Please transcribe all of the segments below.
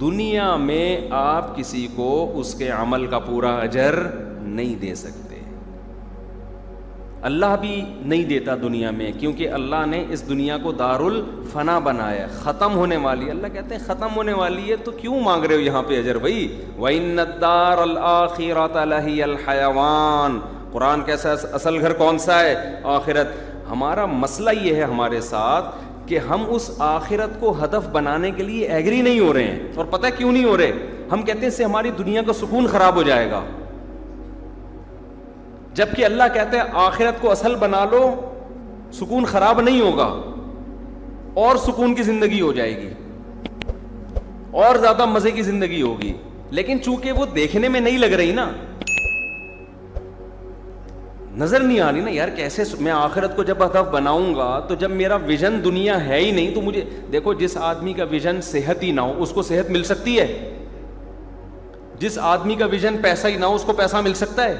دنیا میں آپ کسی کو اس کے عمل کا پورا اجر نہیں دے سکتے. اللہ بھی نہیں دیتا دنیا میں, کیونکہ اللہ نے اس دنیا کو دار الفنا بنایا, ختم ہونے والی. اللہ کہتے ہیں ختم ہونے والی ہے تو کیوں مانگ رہے ہو یہاں پہ اجر بھائی. وَإِنَّ الدَّارَ الْآخِرَةَ لَهِيَ الْحَيَوَانُ. قرآن کیسا ہے؟ اصل گھر کون سا ہے؟ آخرت. ہمارا مسئلہ یہ ہے ہمارے ساتھ کہ ہم اس آخرت کو ہدف بنانے کے لیے ایگری نہیں ہو رہے ہیں. اور پتہ کیوں نہیں ہو رہے؟ ہم کہتے ہیں اس سے ہماری دنیا کا سکون خراب ہو جائے گا, جبکہ اللہ کہتا ہے آخرت کو اصل بنا لو, سکون خراب نہیں ہوگا اور سکون کی زندگی ہو جائے گی اور زیادہ مزے کی زندگی ہوگی. لیکن چونکہ وہ دیکھنے میں نہیں لگ رہی نا, نظر نہیں آ رہی نا یار, کیسے میں آخرت کو جب ہدف بناؤں گا تو جب میرا ویژن دنیا ہے ہی نہیں تو مجھے دیکھو, جس آدمی کا ویژن صحت ہی نہ ہو اس کو صحت مل سکتی ہے, جس آدمی کا ویژن پیسہ ہی نہ ہو اس کو پیسہ مل سکتا ہے,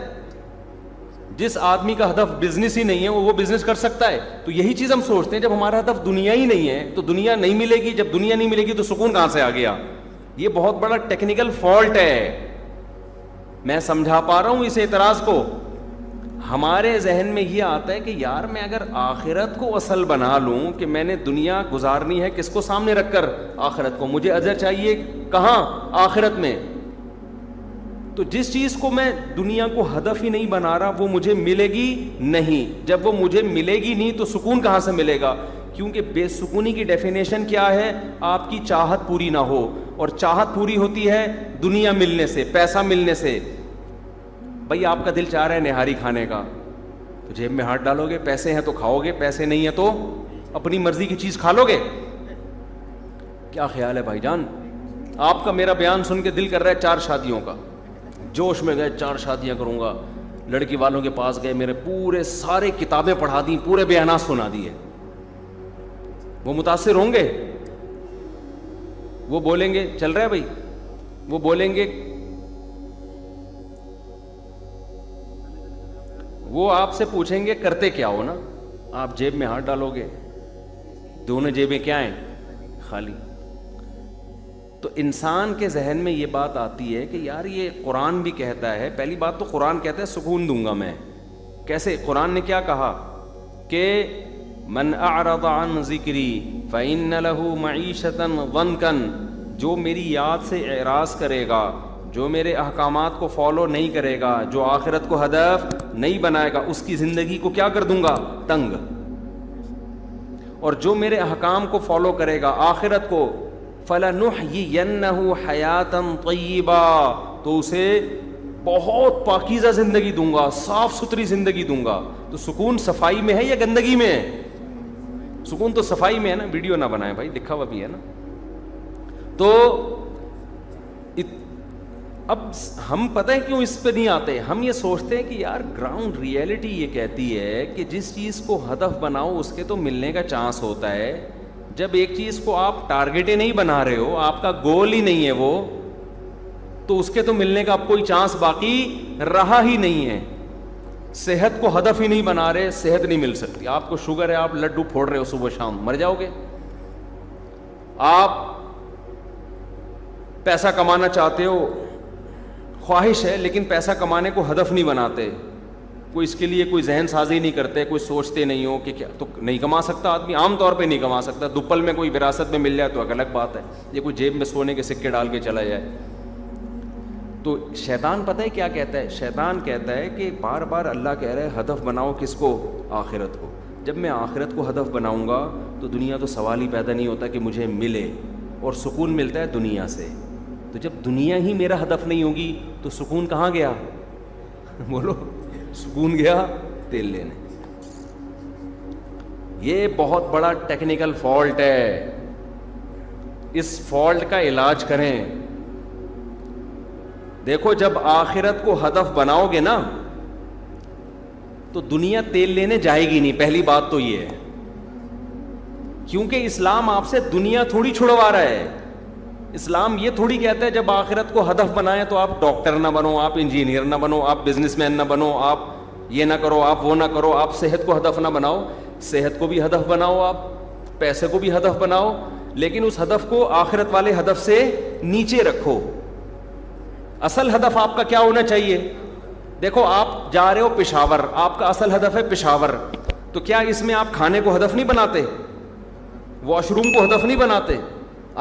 جس آدمی کا ہدف بزنس ہی نہیں ہے وہ بزنس کر سکتا ہے. تو یہی چیز ہم سوچتے ہیں, جب ہمارا ہدف دنیا ہی نہیں ہے تو دنیا نہیں ملے گی, جب دنیا نہیں ملے گی تو سکون کہاں سے آ گیا. یہ بہت بڑا ٹیکنیکل فالٹ ہے. میں سمجھا پا رہا ہوں اس اعتراض کو. ہمارے ذہن میں یہ آتا ہے کہ یار میں اگر آخرت کو اصل بنا لوں کہ میں نے دنیا گزارنی ہے کس کو سامنے رکھ کر, آخرت کو, مجھے اجر چاہیے کہاں؟ آخرت میں. تو جس چیز کو میں دنیا کو ہدف ہی نہیں بنا رہا وہ مجھے ملے گی نہیں. جب وہ مجھے ملے گی نہیں تو سکون کہاں سے ملے گا؟ کیونکہ بے سکونی کی ڈیفینیشن کیا ہے؟ آپ کی چاہت پوری نہ ہو, اور چاہت پوری ہوتی ہے دنیا ملنے سے, پیسہ ملنے سے. بھائی آپ کا دل چاہ رہا ہے نہاری کھانے کا تو جیب میں ہاتھ ڈالو گے, پیسے ہیں تو کھاؤ گے, پیسے نہیں ہیں تو اپنی مرضی کی چیز کھا لو گے. کیا خیال ہے بھائی جان؟ آپ کا میرا بیان سن کے دل کر رہا ہے 4 شادیوں کا, جوش میں گئے 4 شادیاں کروں گا, لڑکی والوں کے پاس گئے, میرے پورے سارے کتابیں پڑھا دیں, پورے بیانات سنا دیے. وہ متاثر ہوں گے؟ وہ بولیں گے چل رہا ہے بھائی, وہ بولیں گے, وہ آپ سے پوچھیں گے کرتے کیا ہو نا. آپ جیب میں ہاتھ ڈالو گے, دونوں جیبیں کیا ہیں؟ خالی. تو انسان کے ذہن میں یہ بات آتی ہے کہ یار یہ قرآن بھی کہتا ہے, پہلی بات تو قرآن کہتا ہے سکون دوں گا میں. کیسے؟ قرآن نے کیا کہا کہ من اعرض عن ذکری فإن له معیشة ضنکا. جو میری یاد سے اعراض کرے گا, جو میرے احکامات کو فالو نہیں کرے گا, جو آخرت کو ہدف نہیں بنائے گا, اس کی زندگی کو کیا کر دوں گا؟ تنگ. اور جو میرے احکام کو فالو کرے گا, آخرت کو, فَلَنُحْيِيَنَّهُ حَيَاةً طَيِّبًا, تو اسے بہت پاکیزہ زندگی دوں گا, صاف ستھری زندگی دوں گا. تو سکون صفائی میں ہے یا گندگی میں ہے؟ سکون تو صفائی میں ہے نا. ویڈیو نہ بنائیں بھائی, لکھا ہوا بھی ہے نا. تو اب ہم پتہ ہے کیوں اس پہ نہیں آتے؟ ہم یہ سوچتے ہیں کہ یار گراؤنڈ ریئلٹی یہ کہتی ہے کہ جس چیز کو ہدف بناؤ اس کے تو ملنے کا چانس ہوتا ہے. جب ایک چیز کو آپ ٹارگیٹ ہی نہیں بنا رہے ہو, آپ کا گول ہی نہیں ہے وہ, تو اس کے تو ملنے کا اب کوئی چانس باقی رہا ہی نہیں ہے. صحت کو ہدف ہی نہیں بنا رہے, صحت نہیں مل سکتی. آپ کو شوگر ہے, آپ لڈو پھوڑ رہے ہو صبح شام, مر جاؤ گے. آپ پیسہ کمانا چاہتے ہو, خواہش ہے, لیکن پیسہ کمانے کو ہدف نہیں بناتے, کوئی اس کے لیے کوئی ذہن سازی نہیں کرتے, کوئی سوچتے نہیں ہو کہ کیا, تو نہیں کما سکتا آدمی, عام طور پہ نہیں کما سکتا. دوپل میں کوئی وراثت میں مل جائے تو الگ بات ہے, یہ کوئی جیب میں سونے کے سکے ڈال کے چلا جائے. تو شیطان پتہ ہے کیا کہتا ہے؟ شیطان کہتا ہے کہ بار بار اللہ کہہ رہا ہے ہدف بناؤ کس کو؟ آخرت کو. جب میں آخرت کو ہدف بناؤں گا تو دنیا تو سوال ہی پیدا نہیں ہوتا کہ مجھے ملے, اور سکون ملتا ہے دنیا سے. تو جب دنیا ہی میرا ہدف نہیں ہوگی تو سکون کہاں گیا؟ بولو, سکون گیا تیل لینے. یہ بہت بڑا ٹیکنیکل فالٹ ہے. اس فالٹ کا علاج کریں. دیکھو جب آخرت کو ہدف بناؤ گے نا تو دنیا تیل لینے جائے گی نہیں. پہلی بات تو یہ ہے, کیونکہ اسلام آپ سے دنیا تھوڑی چھڑوا رہا ہے. اسلام یہ تھوڑی کہتا ہے جب آخرت کو ہدف بنائیں تو آپ ڈاکٹر نہ بنو, آپ انجینئر نہ بنو, آپ بزنس مین نہ بنو, آپ یہ نہ کرو, آپ وہ نہ کرو. آپ صحت کو ہدف نہ بناؤ, صحت کو بھی ہدف بناؤ, آپ پیسے کو بھی ہدف بناؤ, لیکن اس ہدف کو آخرت والے ہدف سے نیچے رکھو. اصل ہدف آپ کا کیا ہونا چاہیے؟ دیکھو آپ جا رہے ہو پشاور, آپ کا اصل ہدف ہے پشاور, تو کیا اس میں آپ کھانے کو ہدف نہیں بناتے, واش روم کو ہدف نہیں بناتے؟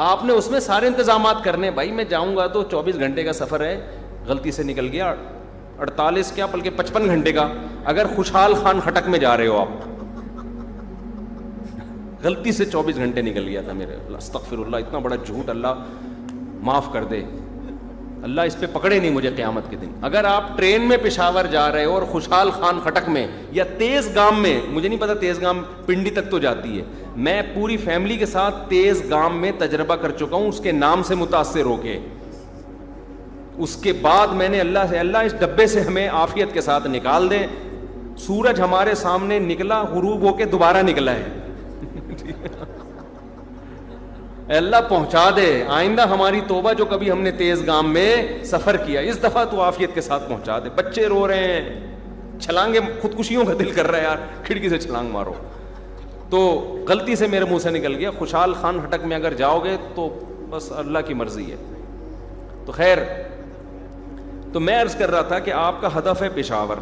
آپ نے اس میں سارے انتظامات کرنے. بھائی میں جاؤں گا تو 24 گھنٹے کا سفر ہے, غلطی سے نکل گیا 48 کیا بلکہ 55 گھنٹے کا. اگر خوشحال خان خٹک میں جا رہے ہو آپ, غلطی سے 24 گھنٹے نکل گیا تھا میرے, استغفر اللہ, اتنا بڑا جھوٹ, اللہ معاف کر دے, اللہ اس پہ پکڑے نہیں مجھے قیامت کے دن. اگر آپ ٹرین میں پشاور جا رہے ہو اور خوشحال خان خٹک میں یا تیز گام میں, مجھے نہیں پتا تیز گام پنڈی تک تو جاتی ہے, میں پوری فیملی کے ساتھ تیز گام میں تجربہ کر چکا ہوں, اس کے نام سے متاثر ہو کے. اس کے بعد میں نے اللہ سے, اللہ اس ڈبے سے ہمیں عافیت کے ساتھ نکال دے. سورج ہمارے سامنے نکلا, غروب ہو کے دوبارہ نکلا ہے. اللہ پہنچا دے, آئندہ ہماری توبہ جو کبھی ہم نے تیز گام میں سفر کیا, اس دفعہ تو عافیت کے ساتھ پہنچا دے. بچے رو رہے ہیں, چھلانگے, خودکشیوں کا دل کر رہا ہے یار, کھڑکی سے چھلانگ مارو. تو غلطی سے میرے منہ سے نکل گیا. خوشحال خان ہٹک میں اگر جاؤ گے تو بس اللہ کی مرضی ہے. تو خیر, تو میں عرض کر رہا تھا کہ آپ کا ہدف ہے پشاور,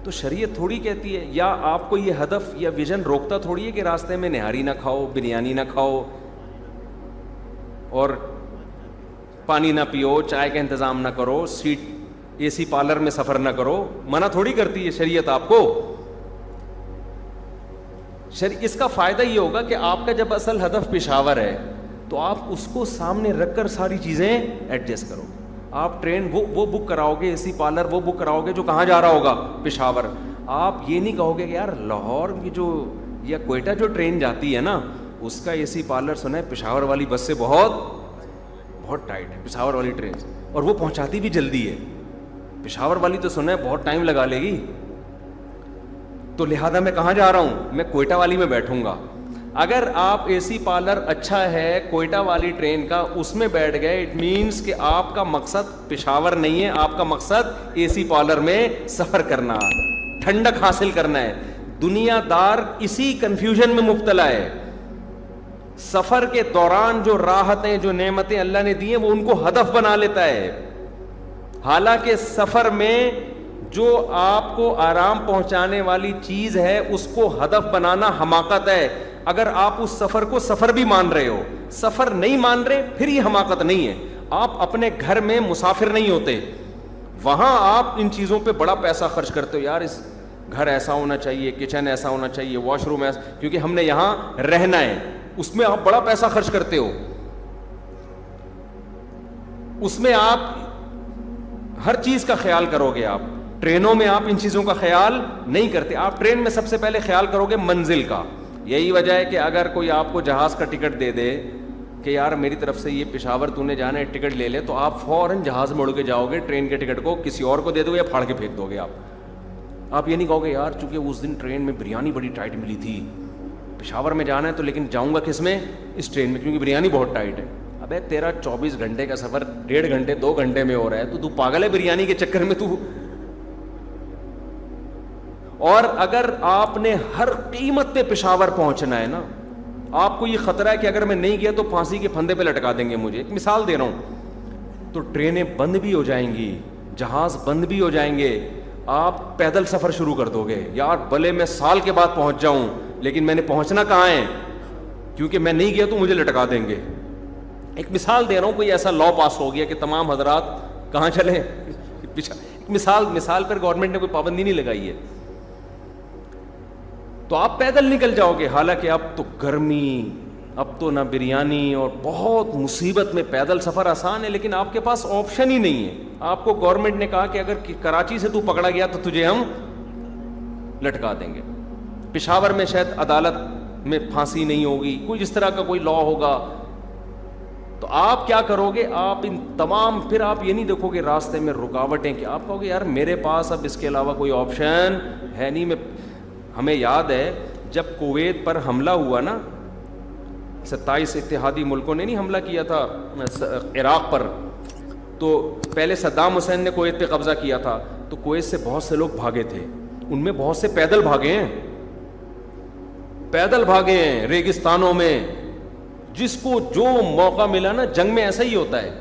تو شریعت تھوڑی کہتی ہے, یا آپ کو یہ ہدف یا ویژن روکتا تھوڑی ہے کہ راستے میں نہاری نہ کھاؤ, بریانی نہ کھاؤ, اور پانی نہ پیو, چائے کا انتظام نہ کرو, سیٹ اے سی پارلر میں سفر نہ کرو. منع تھوڑی کرتی ہے شریعت آپ کو. اس کا فائدہ یہ ہوگا کہ آپ کا جب اصل ہدف پشاور ہے تو آپ اس کو سامنے رکھ کر ساری چیزیں ایڈجسٹ کرو. آپ ٹرین وہ بک کراؤ گے, اے سی پارلر وہ بک کراؤ گے جو کہاں جا رہا ہوگا, پشاور. آپ یہ نہیں کہو گے کہ یار لاہور کی جو یا کوئٹہ جو ٹرین جاتی ہے نا, اس کا اے سی پارلر سنا ہے پشاور والی بس سے بہت بہت ٹائٹ ہے, پشاور والی ٹرین, اور وہ پہنچاتی بھی جلدی ہے. پشاور والی تو سنا ہے بہت ٹائم لگا لے گی, تو لہذا میں کہاں جا رہا ہوں, میں کوئٹہ والی میں بیٹھوں گا. اگر آپ اے سی پارلر اچھا ہے کوئٹہ والی ٹرین کا, اس میں بیٹھ گئے, اٹ مینس کہ آپ کا مقصد پشاور نہیں ہے, آپ کا مقصد اے سی پارلر میں سفر کرنا, ٹھنڈک حاصل کرنا ہے. دنیا دار اسی کنفیوژن میں مبتلا ہے. سفر کے دوران جو راحتیں, جو نعمتیں اللہ نے دی ہیں, وہ ان کو ہدف بنا لیتا ہے. حالانکہ سفر میں جو آپ کو آرام پہنچانے والی چیز ہے اس کو ہدف بنانا حماقت ہے. اگر آپ اس سفر کو سفر بھی مان رہے ہو, سفر نہیں مان رہے, پھر یہ حماقت نہیں ہے. آپ اپنے گھر میں مسافر نہیں ہوتے, وہاں آپ ان چیزوں پہ بڑا پیسہ خرچ کرتے ہو. یار اس گھر ایسا ہونا چاہیے, کچن ایسا ہونا چاہیے, واش روم ایسا, کیونکہ ہم نے یہاں رہنا ہے. اس میں آپ بڑا پیسہ خرچ کرتے ہو. اس میں آپ ہر چیز کا خیال کرو گے. آپ ٹرینوں میں آپ ان چیزوں کا خیال نہیں کرتے. آپ ٹرین میں سب سے پہلے خیال کرو گے منزل کا. یہی وجہ ہے کہ اگر کوئی آپ کو جہاز کا ٹکٹ دے دے کہ یار میری طرف سے یہ پشاور تو نے جانا ہے, ٹکٹ لے لے, تو آپ فوراً جہاز میں اڑ کے جاؤ گے, ٹرین کے ٹکٹ کو کسی اور کو دے دو یا پھاڑ کے پھینک دو گے. آپ یہ نہیں کہو گے یار چونکہ اس دن ٹرین میں بریانی بڑی ٹائٹ ملی تھی, پشاور میں جانا ہے تو لیکن جاؤں گا کس میں, اس ٹرین میں, کیونکہ بریانی بہت ٹائٹ ہے. ابے تیرا 24 گھنٹے کا سفر 1.5 گھنٹے 2 گھنٹے میں ہو رہا ہے, تو پاگل ہے بریانی کے چکر میں تو. اور اگر آپ نے ہر قیمت پہ پشاور پہنچنا ہے نا, آپ کو یہ خطرہ ہے کہ اگر میں نہیں گیا تو پھانسی کے پھندے پہ لٹکا دیں گے مجھے, ایک مثال دے رہا ہوں, تو ٹرینیں بند بھی ہو جائیں گی, جہاز بند بھی ہو جائیں گے, آپ پیدل سفر شروع کر دو گے. یار بھلے میں سال کے بعد پہنچ جاؤں, لیکن میں نے پہنچنا کہاں ہے, کیونکہ میں نہیں گیا تو مجھے لٹکا دیں گے. ایک مثال دے رہا ہوں, کوئی ایسا لا پاس ہو گیا کہ تمام حضرات کہاں چلیں, مثال پر گورنمنٹ نے کوئی پابندی نہیں لگائی ہے, تو آپ پیدل نکل جاؤ گے. حالانکہ اب تو گرمی, اب تو نہ بریانی, اور بہت مصیبت میں پیدل سفر آسان ہے, لیکن آپ کے پاس آپشن ہی نہیں ہے. آپ کو گورنمنٹ نے کہا کہ اگر کراچی سے تو پکڑا گیا تو تجھے ہم لٹکا دیں گے. پشاور میں شاید عدالت میں پھانسی نہیں ہوگی, کوئی اس طرح کا کوئی لا ہوگا. تو آپ کیا کرو گے, آپ ان تمام, پھر آپ یہ نہیں دیکھو گے راستے میں رکاوٹیں, کہ آپ کہو گے یار میرے پاس اب اس کے علاوہ کوئی آپشن ہے نہیں. میں ہمیں یاد ہے جب کویت پر حملہ ہوا نا, 27 اتحادی ملکوں نے نہیں حملہ کیا تھا عراق پر, تو پہلے صدام حسین نے کویت پہ قبضہ کیا تھا, تو کویت سے بہت سے لوگ بھاگے تھے, ان میں بہت سے پیدل بھاگے ہیں, ریگستانوں میں, جس کو جو موقع ملا نا، جنگ میں ایسا ہی ہوتا ہے،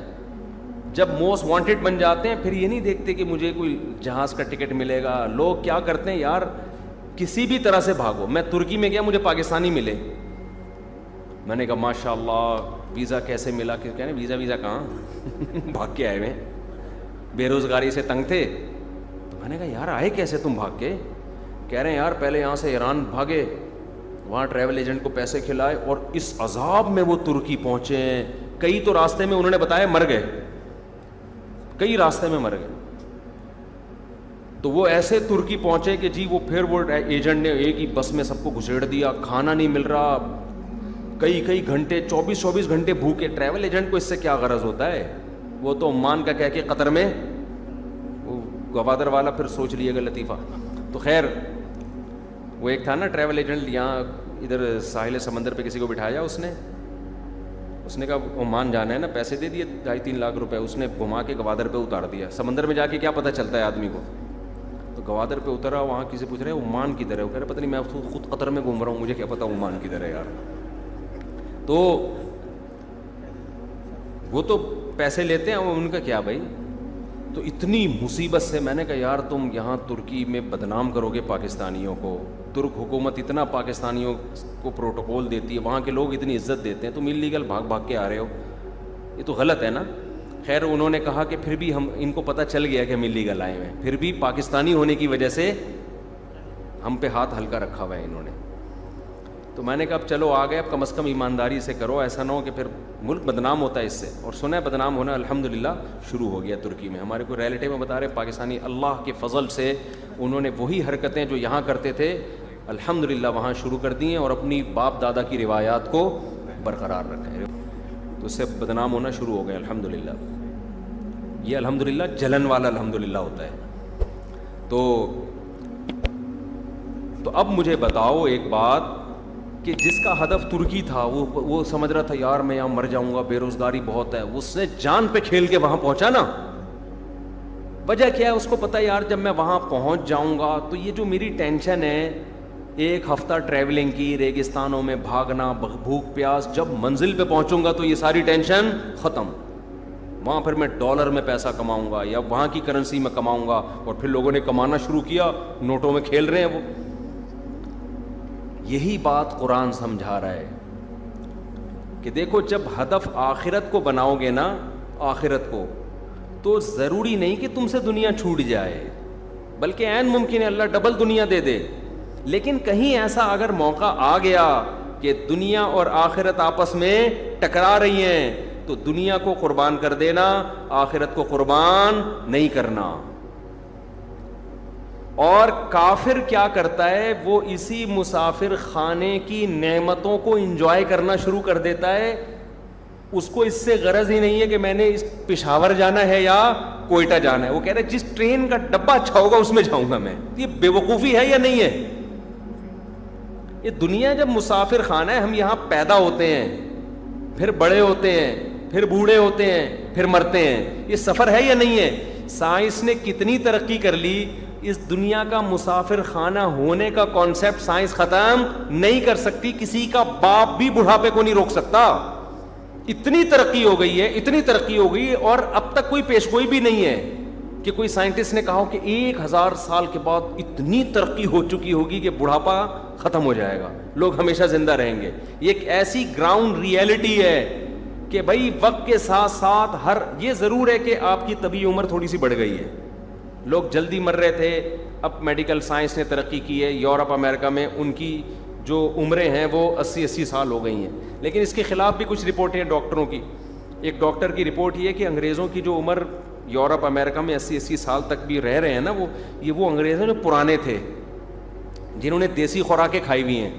جب موسٹ وانٹیڈ بن جاتے ہیں پھر یہ نہیں دیکھتے کہ مجھے کوئی جہاز کا ٹکٹ ملے گا. لوگ کیا کرتے ہیں یار، کسی بھی طرح سے بھاگو. میں ترکی میں گیا، مجھے پاکستانی ملے، میں نے کہا ماشاء اللہ ویزا کیسے ملا؟ کہ کہہ رہے ویزا کہاں بھاگ کے آئے ہوئے، بے روزگاری سے تنگ تھے. تو میں نے کہا یار آئے کیسے تم بھاگ کے؟ کہہ رہے ہیں یار پہلے یہاں سے ایران بھاگے، وہاں ٹریول ایجنٹ کو پیسے کھلائے، اور اس عذاب میں وہ ترکی پہنچے ہیں. کئی تو راستے میں انہوں نے بتایا مر گئے، کئی راستے میں مر گئے. تو وہ ایسے ترکی پہنچے کہ جی وہ پھر وہ ایجنٹ نے ایک ہی بس میں سب کو گھسیڑ دیا، کھانا نہیں مل رہا، کئی گھنٹے 24 گھنٹے بھوکے. ٹریول ایجنٹ کو اس سے کیا غرض ہوتا ہے؟ وہ تو عمان کا کہہ کے قطر میں، وہ گوادر والا پھر سوچ لیے گا لطیفہ. تو خیر وہ ایک تھا نا ٹریول ایجنٹ، یہاں ادھر ساحل سمندر پہ کسی کو بٹھایا، اس نے کہا عمان جانا ہے نا، پیسے دے دیے 2.5-3 لاکھ روپے. اس نے گھما کے گوادر پہ اتار دیا. سمندر میں جا کے کیا پتہ چلتا ہے آدمی کو؟ تو گوادر پہ اترا، وہاں کسی پوچھ رہے عمان کدھر ہے؟ وہ کہہ رہے پتہ نہیں، میں خود قطر میں گھوم رہا ہوں، مجھے کیا پتہ عمان کدھر ہے یار. تو وہ تو پیسے لیتے ہیں، ان کا کیا بھائی. تو اتنی مصیبت سے میں نے کہا یار تم یہاں ترکی میں بدنام کرو گے پاکستانیوں کو. ترک حکومت اتنا پاکستانیوں کو پروٹوکول دیتی ہے، وہاں کے لوگ اتنی عزت دیتے ہیں، تم انلیگل بھاگ کے آ رہے ہو، یہ تو غلط ہے نا. خیر انہوں نے کہا کہ پھر بھی ان کو پتہ چل گیا کہ ہم انلیگل آئے ہیں، پھر بھی پاکستانی ہونے کی وجہ سے ہم پہ ہاتھ ہلکا رکھا ہوا ہے انہوں نے. تو میں نے کہا اب چلو آ گئے، اب کم از کم ایمانداری سے کرو، ایسا نہ ہو کہ پھر ملک بدنام ہوتا ہے اس سے. اور سنا ہے بدنام ہونا الحمدللہ شروع ہو گیا ترکی میں. ہمارے کوئی ریلیٹیو میں بتا رہے پاکستانی، اللہ کے فضل سے انہوں نے وہی حرکتیں جو یہاں کرتے تھے الحمدللہ وہاں شروع کر دی ہیں، اور اپنی باپ دادا کی روایات کو برقرار رکھا ہے. تو اس سے بدنام ہونا شروع ہو گیا الحمدللہ. یہ الحمدللہ جلن والا الحمدللہ ہوتا ہے. تو اب مجھے بتاؤ ایک بات، کہ جس کا ہدف ترکی تھا وہ سمجھ رہا تھا یار میں یہاں مر جاؤں گا، بے روزگاری بہت ہے، اس نے جان پہ کھیل کے وہاں پہنچا نا. وجہ کیا ہے؟ اس کو پتہ یار جب میں وہاں پہنچ جاؤں گا تو یہ جو میری ٹینشن ہے 1 ہفتہ ٹریولنگ کی، ریگستانوں میں بھاگنا، بھوک پیاس، جب منزل پہ پہنچوں گا تو یہ ساری ٹینشن ختم. وہاں پھر میں ڈالر میں پیسہ کماؤں گا یا وہاں کی کرنسی میں کماؤں گا. اور پھر لوگوں نے کمانا شروع کیا، نوٹوں میں کھیل رہے ہیں وہ. یہی بات قرآن سمجھا رہا ہے کہ دیکھو جب ہدف آخرت کو بناؤ گے نا، آخرت کو، تو ضروری نہیں کہ تم سے دنیا چھوٹ جائے، بلکہ عین ممکن ہے اللہ ڈبل دنیا دے دے. لیکن کہیں ایسا اگر موقع آ گیا کہ دنیا اور آخرت آپس میں ٹکرا رہی ہیں تو دنیا کو قربان کر دینا، آخرت کو قربان نہیں کرنا. اور کافر کیا کرتا ہے؟ وہ اسی مسافر خانے کی نعمتوں کو انجوائے کرنا شروع کر دیتا ہے. اس کو اس سے غرض ہی نہیں ہے کہ میں نے اس پشاور جانا ہے یا کوئٹہ جانا ہے. وہ کہہ رہے جس ٹرین کا ڈبہ اچھا ہوگا اس میں جاؤں گا میں. یہ بے وقوفی ہے یا نہیں ہے؟ یہ دنیا جب مسافر خانہ ہے، ہم یہاں پیدا ہوتے ہیں، پھر بڑے ہوتے ہیں، پھر بوڑھے ہوتے ہیں، پھر مرتے ہیں. یہ سفر ہے یا نہیں ہے؟ سائنس نے کتنی ترقی کر لی، اس دنیا کا مسافر خانہ ہونے کا کانسیپٹ سائنس ختم نہیں کر سکتی. کسی کا باپ بھی بڑھاپے کو نہیں روک سکتا. اتنی ترقی ہو گئی ہے، اتنی ترقی ہو گئی، اور اب تک کوئی پیشگوئی بھی نہیں ہے کہ کوئی سائنٹسٹ نے کہا ہو کہ 1000 سال کے بعد اتنی ترقی ہو چکی ہوگی کہ بڑھاپا ختم ہو جائے گا، لوگ ہمیشہ زندہ رہیں گے. یہ ایک ایسی گراؤنڈ ریئلٹی ہے کہ بھائی وقت کے ساتھ ساتھ یہ ضرور ہے کہ آپ کی طبی عمر تھوڑی سی بڑھ گئی ہے. لوگ جلدی مر رہے تھے، اب میڈیکل سائنس نے ترقی کی ہے. یورپ امریکہ میں ان کی جو عمریں ہیں وہ 80 سال ہو گئی ہیں. لیکن اس کے خلاف بھی کچھ رپورٹیں ہیں ڈاکٹروں کی. ایک ڈاکٹر کی رپورٹ یہ ہے کہ انگریزوں کی جو عمر یورپ امریکہ میں 80 سال تک بھی رہ رہے ہیں نا، وہ انگریزوں نے پرانے تھے جنہوں نے دیسی خوراکیں کھائی ہوئی ہیں.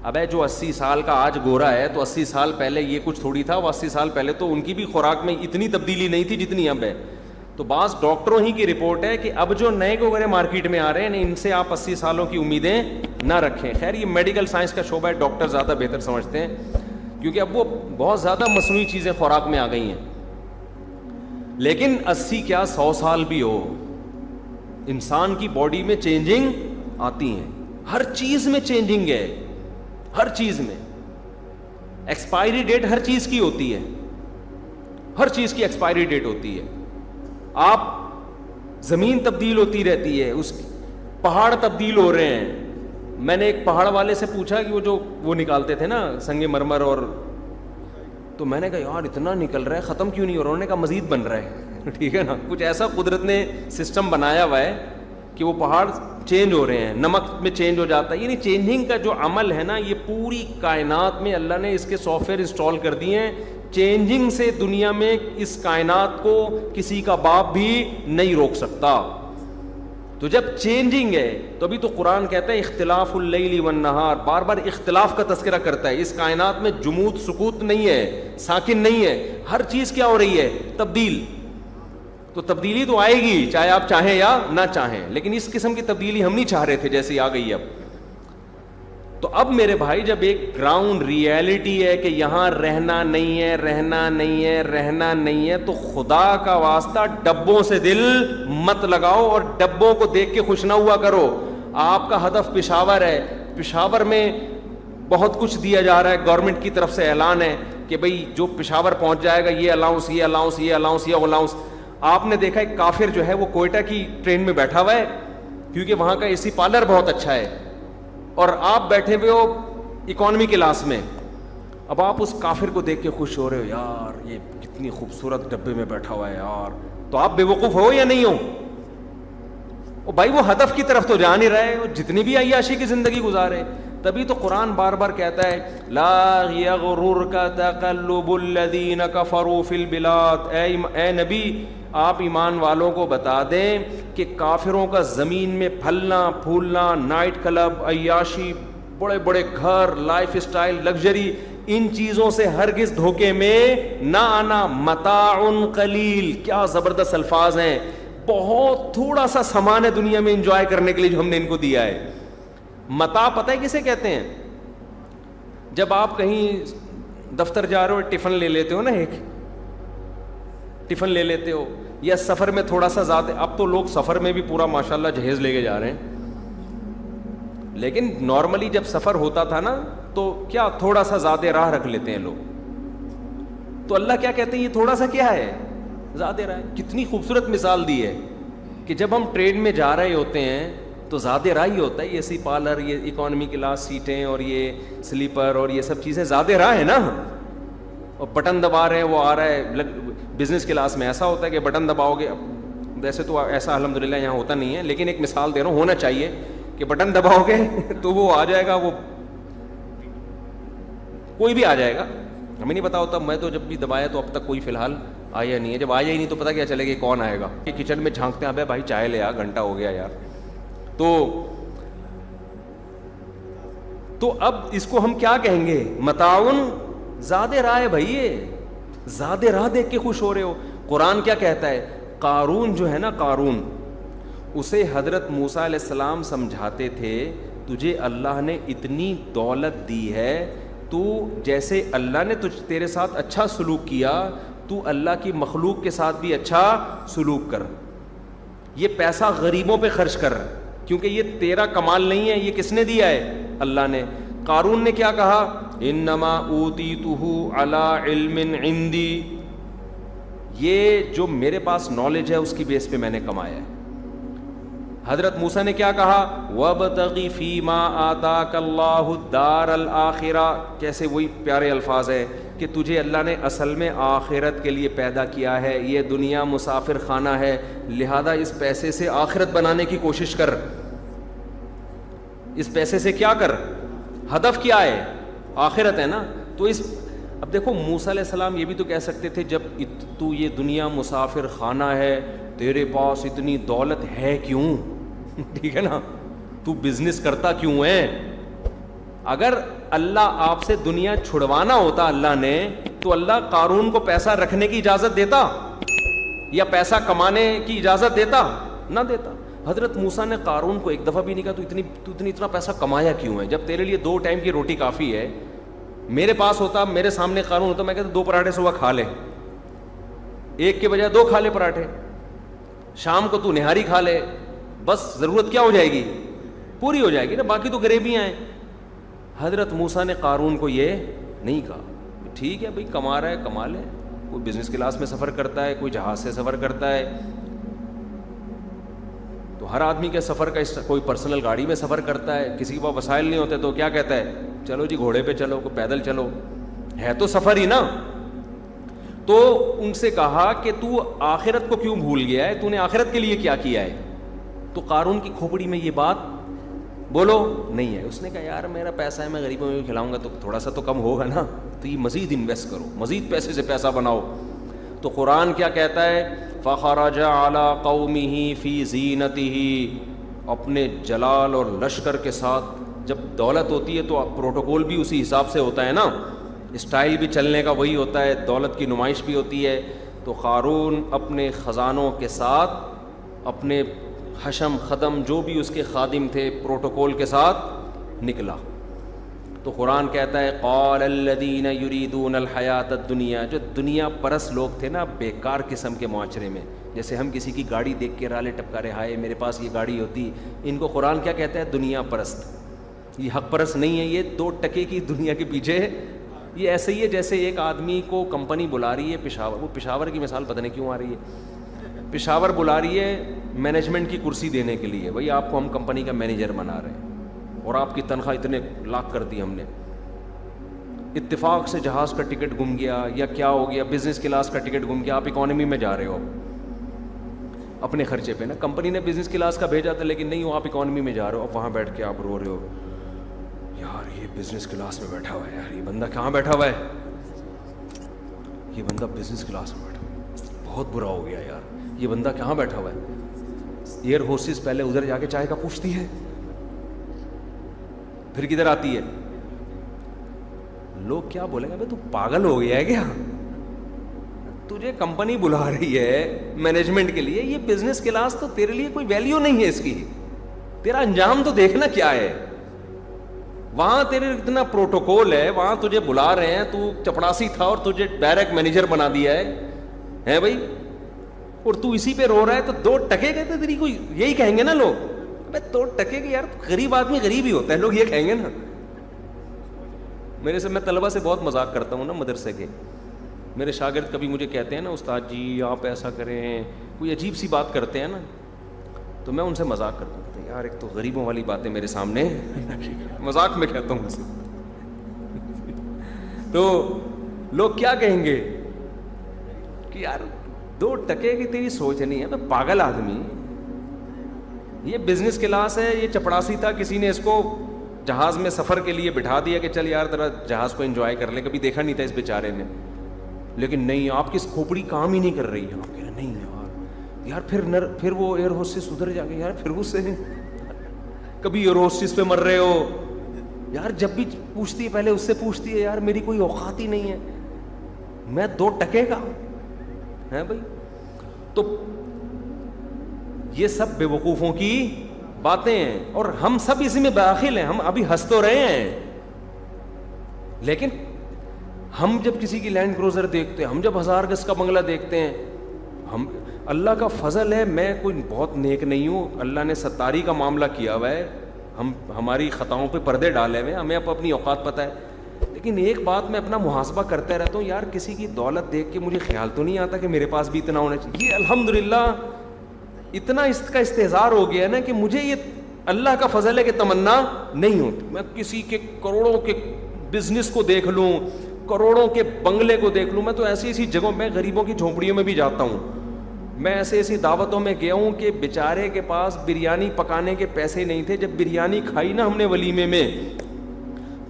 اب جو 80 سال کا آج گورا ہے تو 80 سال پہلے یہ کچھ تھوڑی تھا. وہ 80 سال پہلے تو ان کی بھی خوراک میں اتنی تبدیلی نہیں تھی جتنی اب ہے. تو بعض ڈاکٹروں ہی کی رپورٹ ہے کہ اب جو نئے گورے مارکیٹ میں آ رہے ہیں ان سے آپ 80 سالوں کی امیدیں نہ رکھیں. خیر یہ میڈیکل سائنس کا شعبہ ہے، ڈاکٹر زیادہ بہتر سمجھتے ہیں کیونکہ اب وہ بہت زیادہ مصنوعی چیزیں خوراک میں آ گئی ہیں. لیکن 80 کیا 100 سال بھی ہو، انسان کی باڈی میں چینجنگ آتی ہیں. ہر چیز میں چینجنگ ہے، ہر چیز میں. ایکسپائری ڈیٹ ہر چیز کی ہوتی ہے, ہر چیز کی ایکسپائری ڈیٹ ہوتی ہے. آپ زمین تبدیل ہوتی رہتی ہے, اس پہاڑ تبدیل ہو رہے ہیں. میں نے ایک پہاڑ والے سے پوچھا کہ وہ نکالتے تھے نا سنگ مرمر, اور تو میں نے کہا یار اتنا نکل رہا ہے ختم کیوں نہیں ہو رہا؟ انہوں نے کہا مزید بن رہا ہے. ٹھیک ہے نا, کچھ ایسا قدرت نے سسٹم بنایا ہوا ہے کہ وہ پہاڑ چینج ہو رہے ہیں, نمک میں چینج ہو جاتا ہے. یعنی چینجنگ کا جو عمل ہے نا, یہ پوری کائنات میں اللہ نے اس کے سافٹ ویئر انسٹال کر دیے ہیں. چینجنگ سے دنیا میں اس کائنات کو کسی کا باپ بھی نہیں روک سکتا. تو جب چینجنگ ہے تو ابھی تو قرآن کہتا ہے اختلاف اللیل والنہار, بار بار اختلاف کا تذکرہ کرتا ہے. اس کائنات میں جمود سکوت نہیں ہے, ساکن نہیں ہے, ہر چیز کیا ہو رہی ہے؟ تبدیل. تو تبدیلی تو آئے گی چاہے آپ چاہیں یا نہ چاہیں, لیکن اس قسم کی تبدیلی ہم نہیں چاہ رہے تھے جیسی آ گئی اب. تو اب میرے بھائی جب ایک گراؤنڈ ریئلٹی ہے کہ یہاں رہنا نہیں ہے, رہنا نہیں ہے, رہنا نہیں ہے, تو خدا کا واسطہ ڈبوں سے دل مت لگاؤ اور ڈبوں کو دیکھ کے خوش نہ ہوا کرو. آپ کا ہدف پشاور ہے, پشاور میں بہت کچھ دیا جا رہا ہے, گورنمنٹ کی طرف سے اعلان ہے کہ بھئی جو پشاور پہنچ جائے گا یہ الاؤنس, یہ الاؤنس, یہ الاؤنس, یہ الاؤنس. آپ نے دیکھا ایک کافر جو ہے وہ کوئٹہ کی ٹرین میں بیٹھا ہوا ہے کیونکہ وہاں کا اے سی پارلر بہت اچھا ہے, اور آپ بیٹھے ہوئے ہو اکانومی کلاس میں. اب آپ اس کافر کو دیکھ کے خوش ہو رہے ہو, یار یہ کتنی خوبصورت ڈبے میں بیٹھا ہوا ہے یار. تو آپ بے وقوف ہو یا نہیں ہو؟ بھائی وہ ہدف کی طرف تو جا نہیں رہے, جتنی بھی عیاشی کی زندگی گزارے. تبھی تو قرآن بار بار کہتا ہے لا یغررک تقلب الذین کفروا فی البلاد. اے نبی آپ ایمان والوں کو بتا دیں کہ کافروں کا زمین میں پھلنا پھولنا, نائٹ کلب, عیاشی, بڑے بڑے گھر, لائف اسٹائل, لگژری, ان چیزوں سے ہرگز دھوکے میں نہ آنا. متاع قلیل, کیا زبردست الفاظ ہیں. بہت تھوڑا سا سامان ہے دنیا میں انجوائے کرنے کے لیے جو ہم نے ان کو دیا ہے. متاع پتہ ہے کسے کہتے ہیں؟ جب آپ کہیں دفتر جا رہے ہو ٹفن لے لیتے ہو نا, ایک ٹفن لے لیتے ہو, یا سفر میں تھوڑا سا زیادہ, اب تو لوگ سفر میں بھی پورا ماشاءاللہ جہیز لے کے جا رہے ہیں, لیکن نارملی جب سفر ہوتا تھا نا تو کیا تھوڑا سا زیادہ راہ رکھ لیتے ہیں لوگ. تو اللہ کیا کہتے ہیں یہ تھوڑا سا کیا ہے؟ زیادہ راہ. کتنی خوبصورت مثال دی ہے کہ جب ہم ٹرین میں جا رہے ہوتے ہیں تو زیادہ راہ ہی ہوتا ہے. یہ سی پارلر, یہ اکانومی کلاس سیٹیں, اور یہ سلیپر, اور یہ سب چیزیں زیادہ راہ ہے نا. اور بٹن دبا رہے ہیں وہ آ رہا ہے. بزنس کلاس میں ایسا ہوتا ہے کہ بٹن دباؤ گے, ویسے تو ایسا الحمدللہ یہاں ہوتا نہیں ہے, لیکن ایک مثال دے رہا ہوں, ہونا چاہیے کہ بٹن دباؤ گے تو وہ آ جائے گا, وہ کوئی بھی آ جائے گا. ہمیں نہیں پتا ہوتا, میں تو جب بھی دبایا تو اب تک کوئی فی الحال آیا نہیں ہے. جب آیا ہی نہیں تو پتہ کیا چلے گا کون آئے گا. کہ کچن میں جھانکتے ہیں, ابے بھائی چائے لے آ, گھنٹہ ہو گیا یار. تو اب اس کو ہم کیا کہیں گے؟ متاعن زیادہ راہ ہے بھائی, یہ زیادہ راہ دیکھ کے خوش ہو رہے ہو. قرآن کیا کہتا ہے؟ قارون جو ہے نا, قارون, اسے حضرت موسیٰ علیہ السلام سمجھاتے تھے تجھے اللہ نے اتنی دولت دی ہے, تو جیسے اللہ نے تیرے ساتھ اچھا سلوک کیا, تو اللہ کی مخلوق کے ساتھ بھی اچھا سلوک کر. یہ پیسہ غریبوں پہ خرچ کر, کیونکہ یہ تیرا کمال نہیں ہے, یہ کس نے دیا ہے؟ اللہ نے. قارون نے کیا کہا؟ انما اوتیتہ علی علم عندی, یہ جو میرے پاس نالج ہے اس کی بیس پہ میں نے کمایا ہے. حضرت موسیٰ نے کیا کہا؟ وَابْتَغِ فِيمَا آتَاكَ اللَّهُ الدَّارَ الْآخِرَةَ. کیسے وہی پیارے الفاظ ہے کہ تجھے اللہ نے اصل میں آخرت کے لیے پیدا کیا ہے, یہ دنیا مسافر خانہ ہے, لہذا اس پیسے سے آخرت بنانے کی کوشش کر. اس پیسے سے کیا کر؟ ہدف کیا ہے؟ آخرت ہے نا. تو اس اب دیکھو موسیٰ علیہ السلام یہ بھی تو کہہ سکتے تھے جب تو یہ دنیا مسافر خانہ ہے, تیرے پاس اتنی دولت ہے کیوں؟ ٹھیک ہے نا, تو بزنس کرتا کیوں ہے؟ اگر اللہ آپ سے دنیا چھڑوانا ہوتا اللہ نے, تو اللہ قارون کو پیسہ رکھنے کی اجازت دیتا یا پیسہ کمانے کی اجازت دیتا؟ نہ دیتا. حضرت موسیٰ نے قارون کو ایک دفعہ بھی نہیں کہا تو اتنا پیسہ کمایا کیوں ہے, جب تیرے لیے 2 ٹائم کی روٹی کافی ہے. میرے پاس ہوتا, میرے سامنے قارون ہوتا, میں کہتا 2 پراٹھے صبح کھا لے, 1 کے بجائے 2 کھا لے پراٹھے, شام کو تو نہاری کھا لے, بس ضرورت کیا ہو جائے گی؟ پوری ہو جائے گی نا, باقی تو غریبیاں ہیں. حضرت موسیٰ نے قارون کو یہ نہیں کہا. ٹھیک ہے بھائی، کما رہا ہے کما لے. کوئی بزنس کلاس میں سفر کرتا ہے, کوئی جہاز سے سفر کرتا ہے, تو ہر آدمی کے سفر کا کوئی پرسنل گاڑی میں سفر کرتا ہے. کسی کے پاس وسائل نہیں ہوتے تو کیا کہتا ہے, چلو جی گھوڑے پہ چلو, کوئی پیدل چلو, ہے تو سفر ہی نا. تو ان سے کہا کہ تو آخرت کو کیوں بھول گیا ہے, تو نے آخرت کے لیے کیا کیا ہے؟ تو قارون کی کھوپڑی میں یہ بات بولو نہیں ہے. اس نے کہا یار میرا پیسہ ہے, میں غریبوں میں بھی کھلاؤں گا تو تھوڑا سا تو کم ہوگا نا, تو یہ مزید انویسٹ کرو, مزید پیسے سے پیسہ بناؤ. تو قرآن کیا کہتا ہے, فخرج علی قومہ فی زینتہ, اپنے جلال اور لشکر کے ساتھ. جب دولت ہوتی ہے تو پروٹوکول بھی اسی حساب سے ہوتا ہے نا, اسٹائل بھی چلنے کا وہی ہوتا ہے, دولت کی نمائش بھی ہوتی ہے. تو قارون اپنے خزانوں کے ساتھ, اپنے حشم خدم جو بھی اس کے خادم تھے, پروٹوکول کے ساتھ نکلا. تو قرآن کہتا ہے قال الذین یریدون الحیات الدنیا, جو دنیا پرست لوگ تھے نا بیکار قسم کے معاشرے میں, جیسے ہم کسی کی گاڑی دیکھ کے رالے ٹپکا رہے, ہائے میرے پاس یہ گاڑی ہوتی, ان کو قرآن کیا کہتا ہے, دنیا پرست. یہ حق پرست نہیں ہے, یہ 2 ٹکے کی دنیا کے پیچھے. یہ ایسے ہی ہے جیسے ایک آدمی کو کمپنی بلا رہی ہے پشاور, وہ پشاور کی مثال پتہ نہیں کیوں آ رہی ہے, پشاور بلا رہی ہے مینجمنٹ کی کرسی دینے کے لیے, بھائی آپ کو ہم کمپنی کا مینیجر بنا رہے ہیں اور آپ کی تنخواہ اتنے لاکھ کر دی ہم نے. اتفاق سے جہاز کا ٹکٹ گم گیا یا کیا ہو گیا, بزنس کلاس کا ٹکٹ گم گیا, آپ اکانومی میں جا رہے ہو اپنے خرچے پہ نا, کمپنی نے بزنس کلاس کا بھیجا تھا لیکن نہیں, آپ اکانومی میں جا رہے ہو. اب وہاں بیٹھ کے آپ رو رہے ہو, یار یہ بزنس کلاس میں بیٹھا ہوا ہے, یار یہ بندہ کہاں بیٹھا ہوا ہے, یہ بندہ بزنس کلاس میں بیٹھا ہوا ہے, بہت برا ہو گیا یار, یہ بندہ کہاں بیٹھا ہوا ہے. ایئر ہوسٹس پہلے ادھر جا کے چائے کا پوچھتی ہے, پھر کدھر آتی ہے. لوگ کیا بولیں گے, بھائی تو پاگل ہو گیا ہے کیا, تجھے کمپنی بلا رہی ہے مینجمنٹ کے لیے, یہ بزنس کلاس تو تیرے لیے کوئی ویلیو نہیں ہے اس کی, تیرا انجام تو دیکھنا کیا ہے. وہاں تیرے اتنا پروٹوکول ہے, وہاں تجھے بلا رہے ہیں, تو چپڑاسی تھا اور تجھے ڈائریکٹ مینیجر بنا دیا ہے بھائی, اور تو اسی پہ رو رہا ہے. تو 2 ٹکے کے تو تیری کوئی یہی کہیں گے نا لوگ, بھائی 2 ٹکے کے, یار غریب آدمی غریب ہی ہوتا ہے, لوگ یہ کہیں گے نا. میں طلبہ سے بہت مذاق کرتا ہوں نا مدرسے کے, میرے شاگرد کبھی مجھے کہتے ہیں نا استاد جی آپ ایسا کریں, کوئی عجیب سی بات کرتے ہیں نا, تو میں ان سے مذاق کرتا ہوں, یار ایک تو غریبوں والی باتیں میرے سامنے مذاق میں کہتا ہوں ان سے, تو لوگ کیا کہیں گے کہ یار 2 ٹکے کی تیری سوچ نہیں ہے, میں پاگل آدمی, یہ بزنس کلاس ہے, یہ چپڑاسی تھا, کسی نے اس کو جہاز میں سفر کے لیے بٹھا دیا کہ چل یار ذرا جہاز کو انجوائے کر لے, کبھی دیکھا نہیں تھا اس بیچارے نے. لیکن نہیں, آپ کی کھوپڑی کام ہی نہیں کر رہی ہے, آپ کہہ رہے نہیں یار پھر وہ ایئر ہوسٹس ادھر جا کے, یار پھر اس سے کبھی ایئر ہوسٹس پہ مر رہے ہو یار, جب بھی پوچھتی ہے پہلے اس سے پوچھتی ہے, یار میری کوئی اوقات ہی نہیں ہے, میں 2 ٹکے کا ہے بھائی. تو یہ سب بے وقوفوں کی باتیں ہیں, اور ہم سب اسی میں داخل ہیں. ہم ابھی ہنس تو رہے ہیں, لیکن ہم جب کسی کی لینڈ کروزر دیکھتے ہیں, ہم جب 1000 گز کا بنگلہ دیکھتے ہیں, ہم اللہ کا فضل ہے, میں کوئی بہت نیک نہیں ہوں, اللہ نے ستاری کا معاملہ کیا ہوا ہے, ہماری خطاؤں پہ پردے ڈالے ہوئے ہیں, ہمیں اپنی اوقات پتہ ہے. لیکن ایک بات میں اپنا محاسبہ کرتا رہتا ہوں, یار کسی کی دولت دیکھ کے مجھے خیال تو نہیں آتا کہ میرے پاس بھی اتنا ہونا چاہیے. یہ الحمدللہ اتنا اس کا استحضار ہو گیا نا کہ مجھے یہ اللہ کا فضل ہے کہ تمنا نہیں ہوتی. میں کسی کے کروڑوں کے بزنس کو دیکھ لوں, کروڑوں کے بنگلے کو دیکھ لوں, میں تو ایسی ایسی جگہوں میں غریبوں کی جھونپڑیوں میں بھی جاتا ہوں. میں ایسی دعوتوں میں گیا ہوں کہ بیچارے کے پاس بریانی پکانے کے پیسے نہیں تھے. جب بریانی کھائی نا ہم نے ولیمے میں,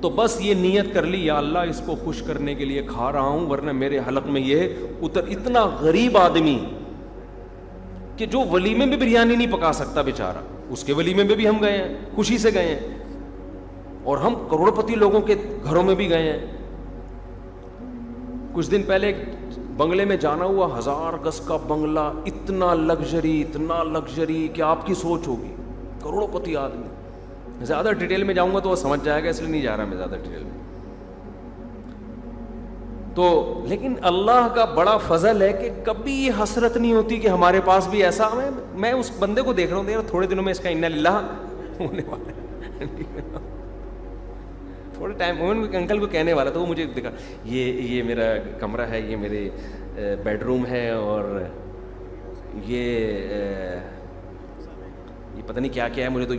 تو بس یہ نیت کر لی, یا اللہ اس کو خوش کرنے کے لیے کھا رہا ہوں, ورنہ میرے حلق میں یہ اتنا غریب آدمی کہ جو ولیمے میں بریانی نہیں پکا سکتا بیچارہ, اس کے ولیمے میں بھی ہم گئے ہیں, خوشی سے گئے ہیں, اور ہم کروڑ پتی لوگوں کے گھروں میں بھی گئے ہیں. کچھ دن پہلے بنگلے میں جانا ہوا, 1000 گز کا بنگلہ, اتنا لگژری کہ آپ کی سوچ ہوگی, کروڑوں پتی آدمی. زیادہ ڈیٹیل میں جاؤں گا تو وہ سمجھ جائے گا, اس لیے نہیں جا رہا میں زیادہ ڈیٹیل میں. تو لیکن اللہ کا بڑا فضل ہے کہ کبھی یہ حسرت نہیں ہوتی کہ ہمارے پاس بھی ایسا. میں اس بندے کو دیکھ رہا ہوں, تھوڑے دنوں میں اس کا انا للہ ہونے والا ہے. تھوڑے ٹائم انکل کو کہنے والا تھا، وہ مجھے دکھا، یہ میرا کمرہ ہے، یہ میرے بیڈ روم ہے، اور یہ پتہ نہیں کیا کیا ہے، مجھے تو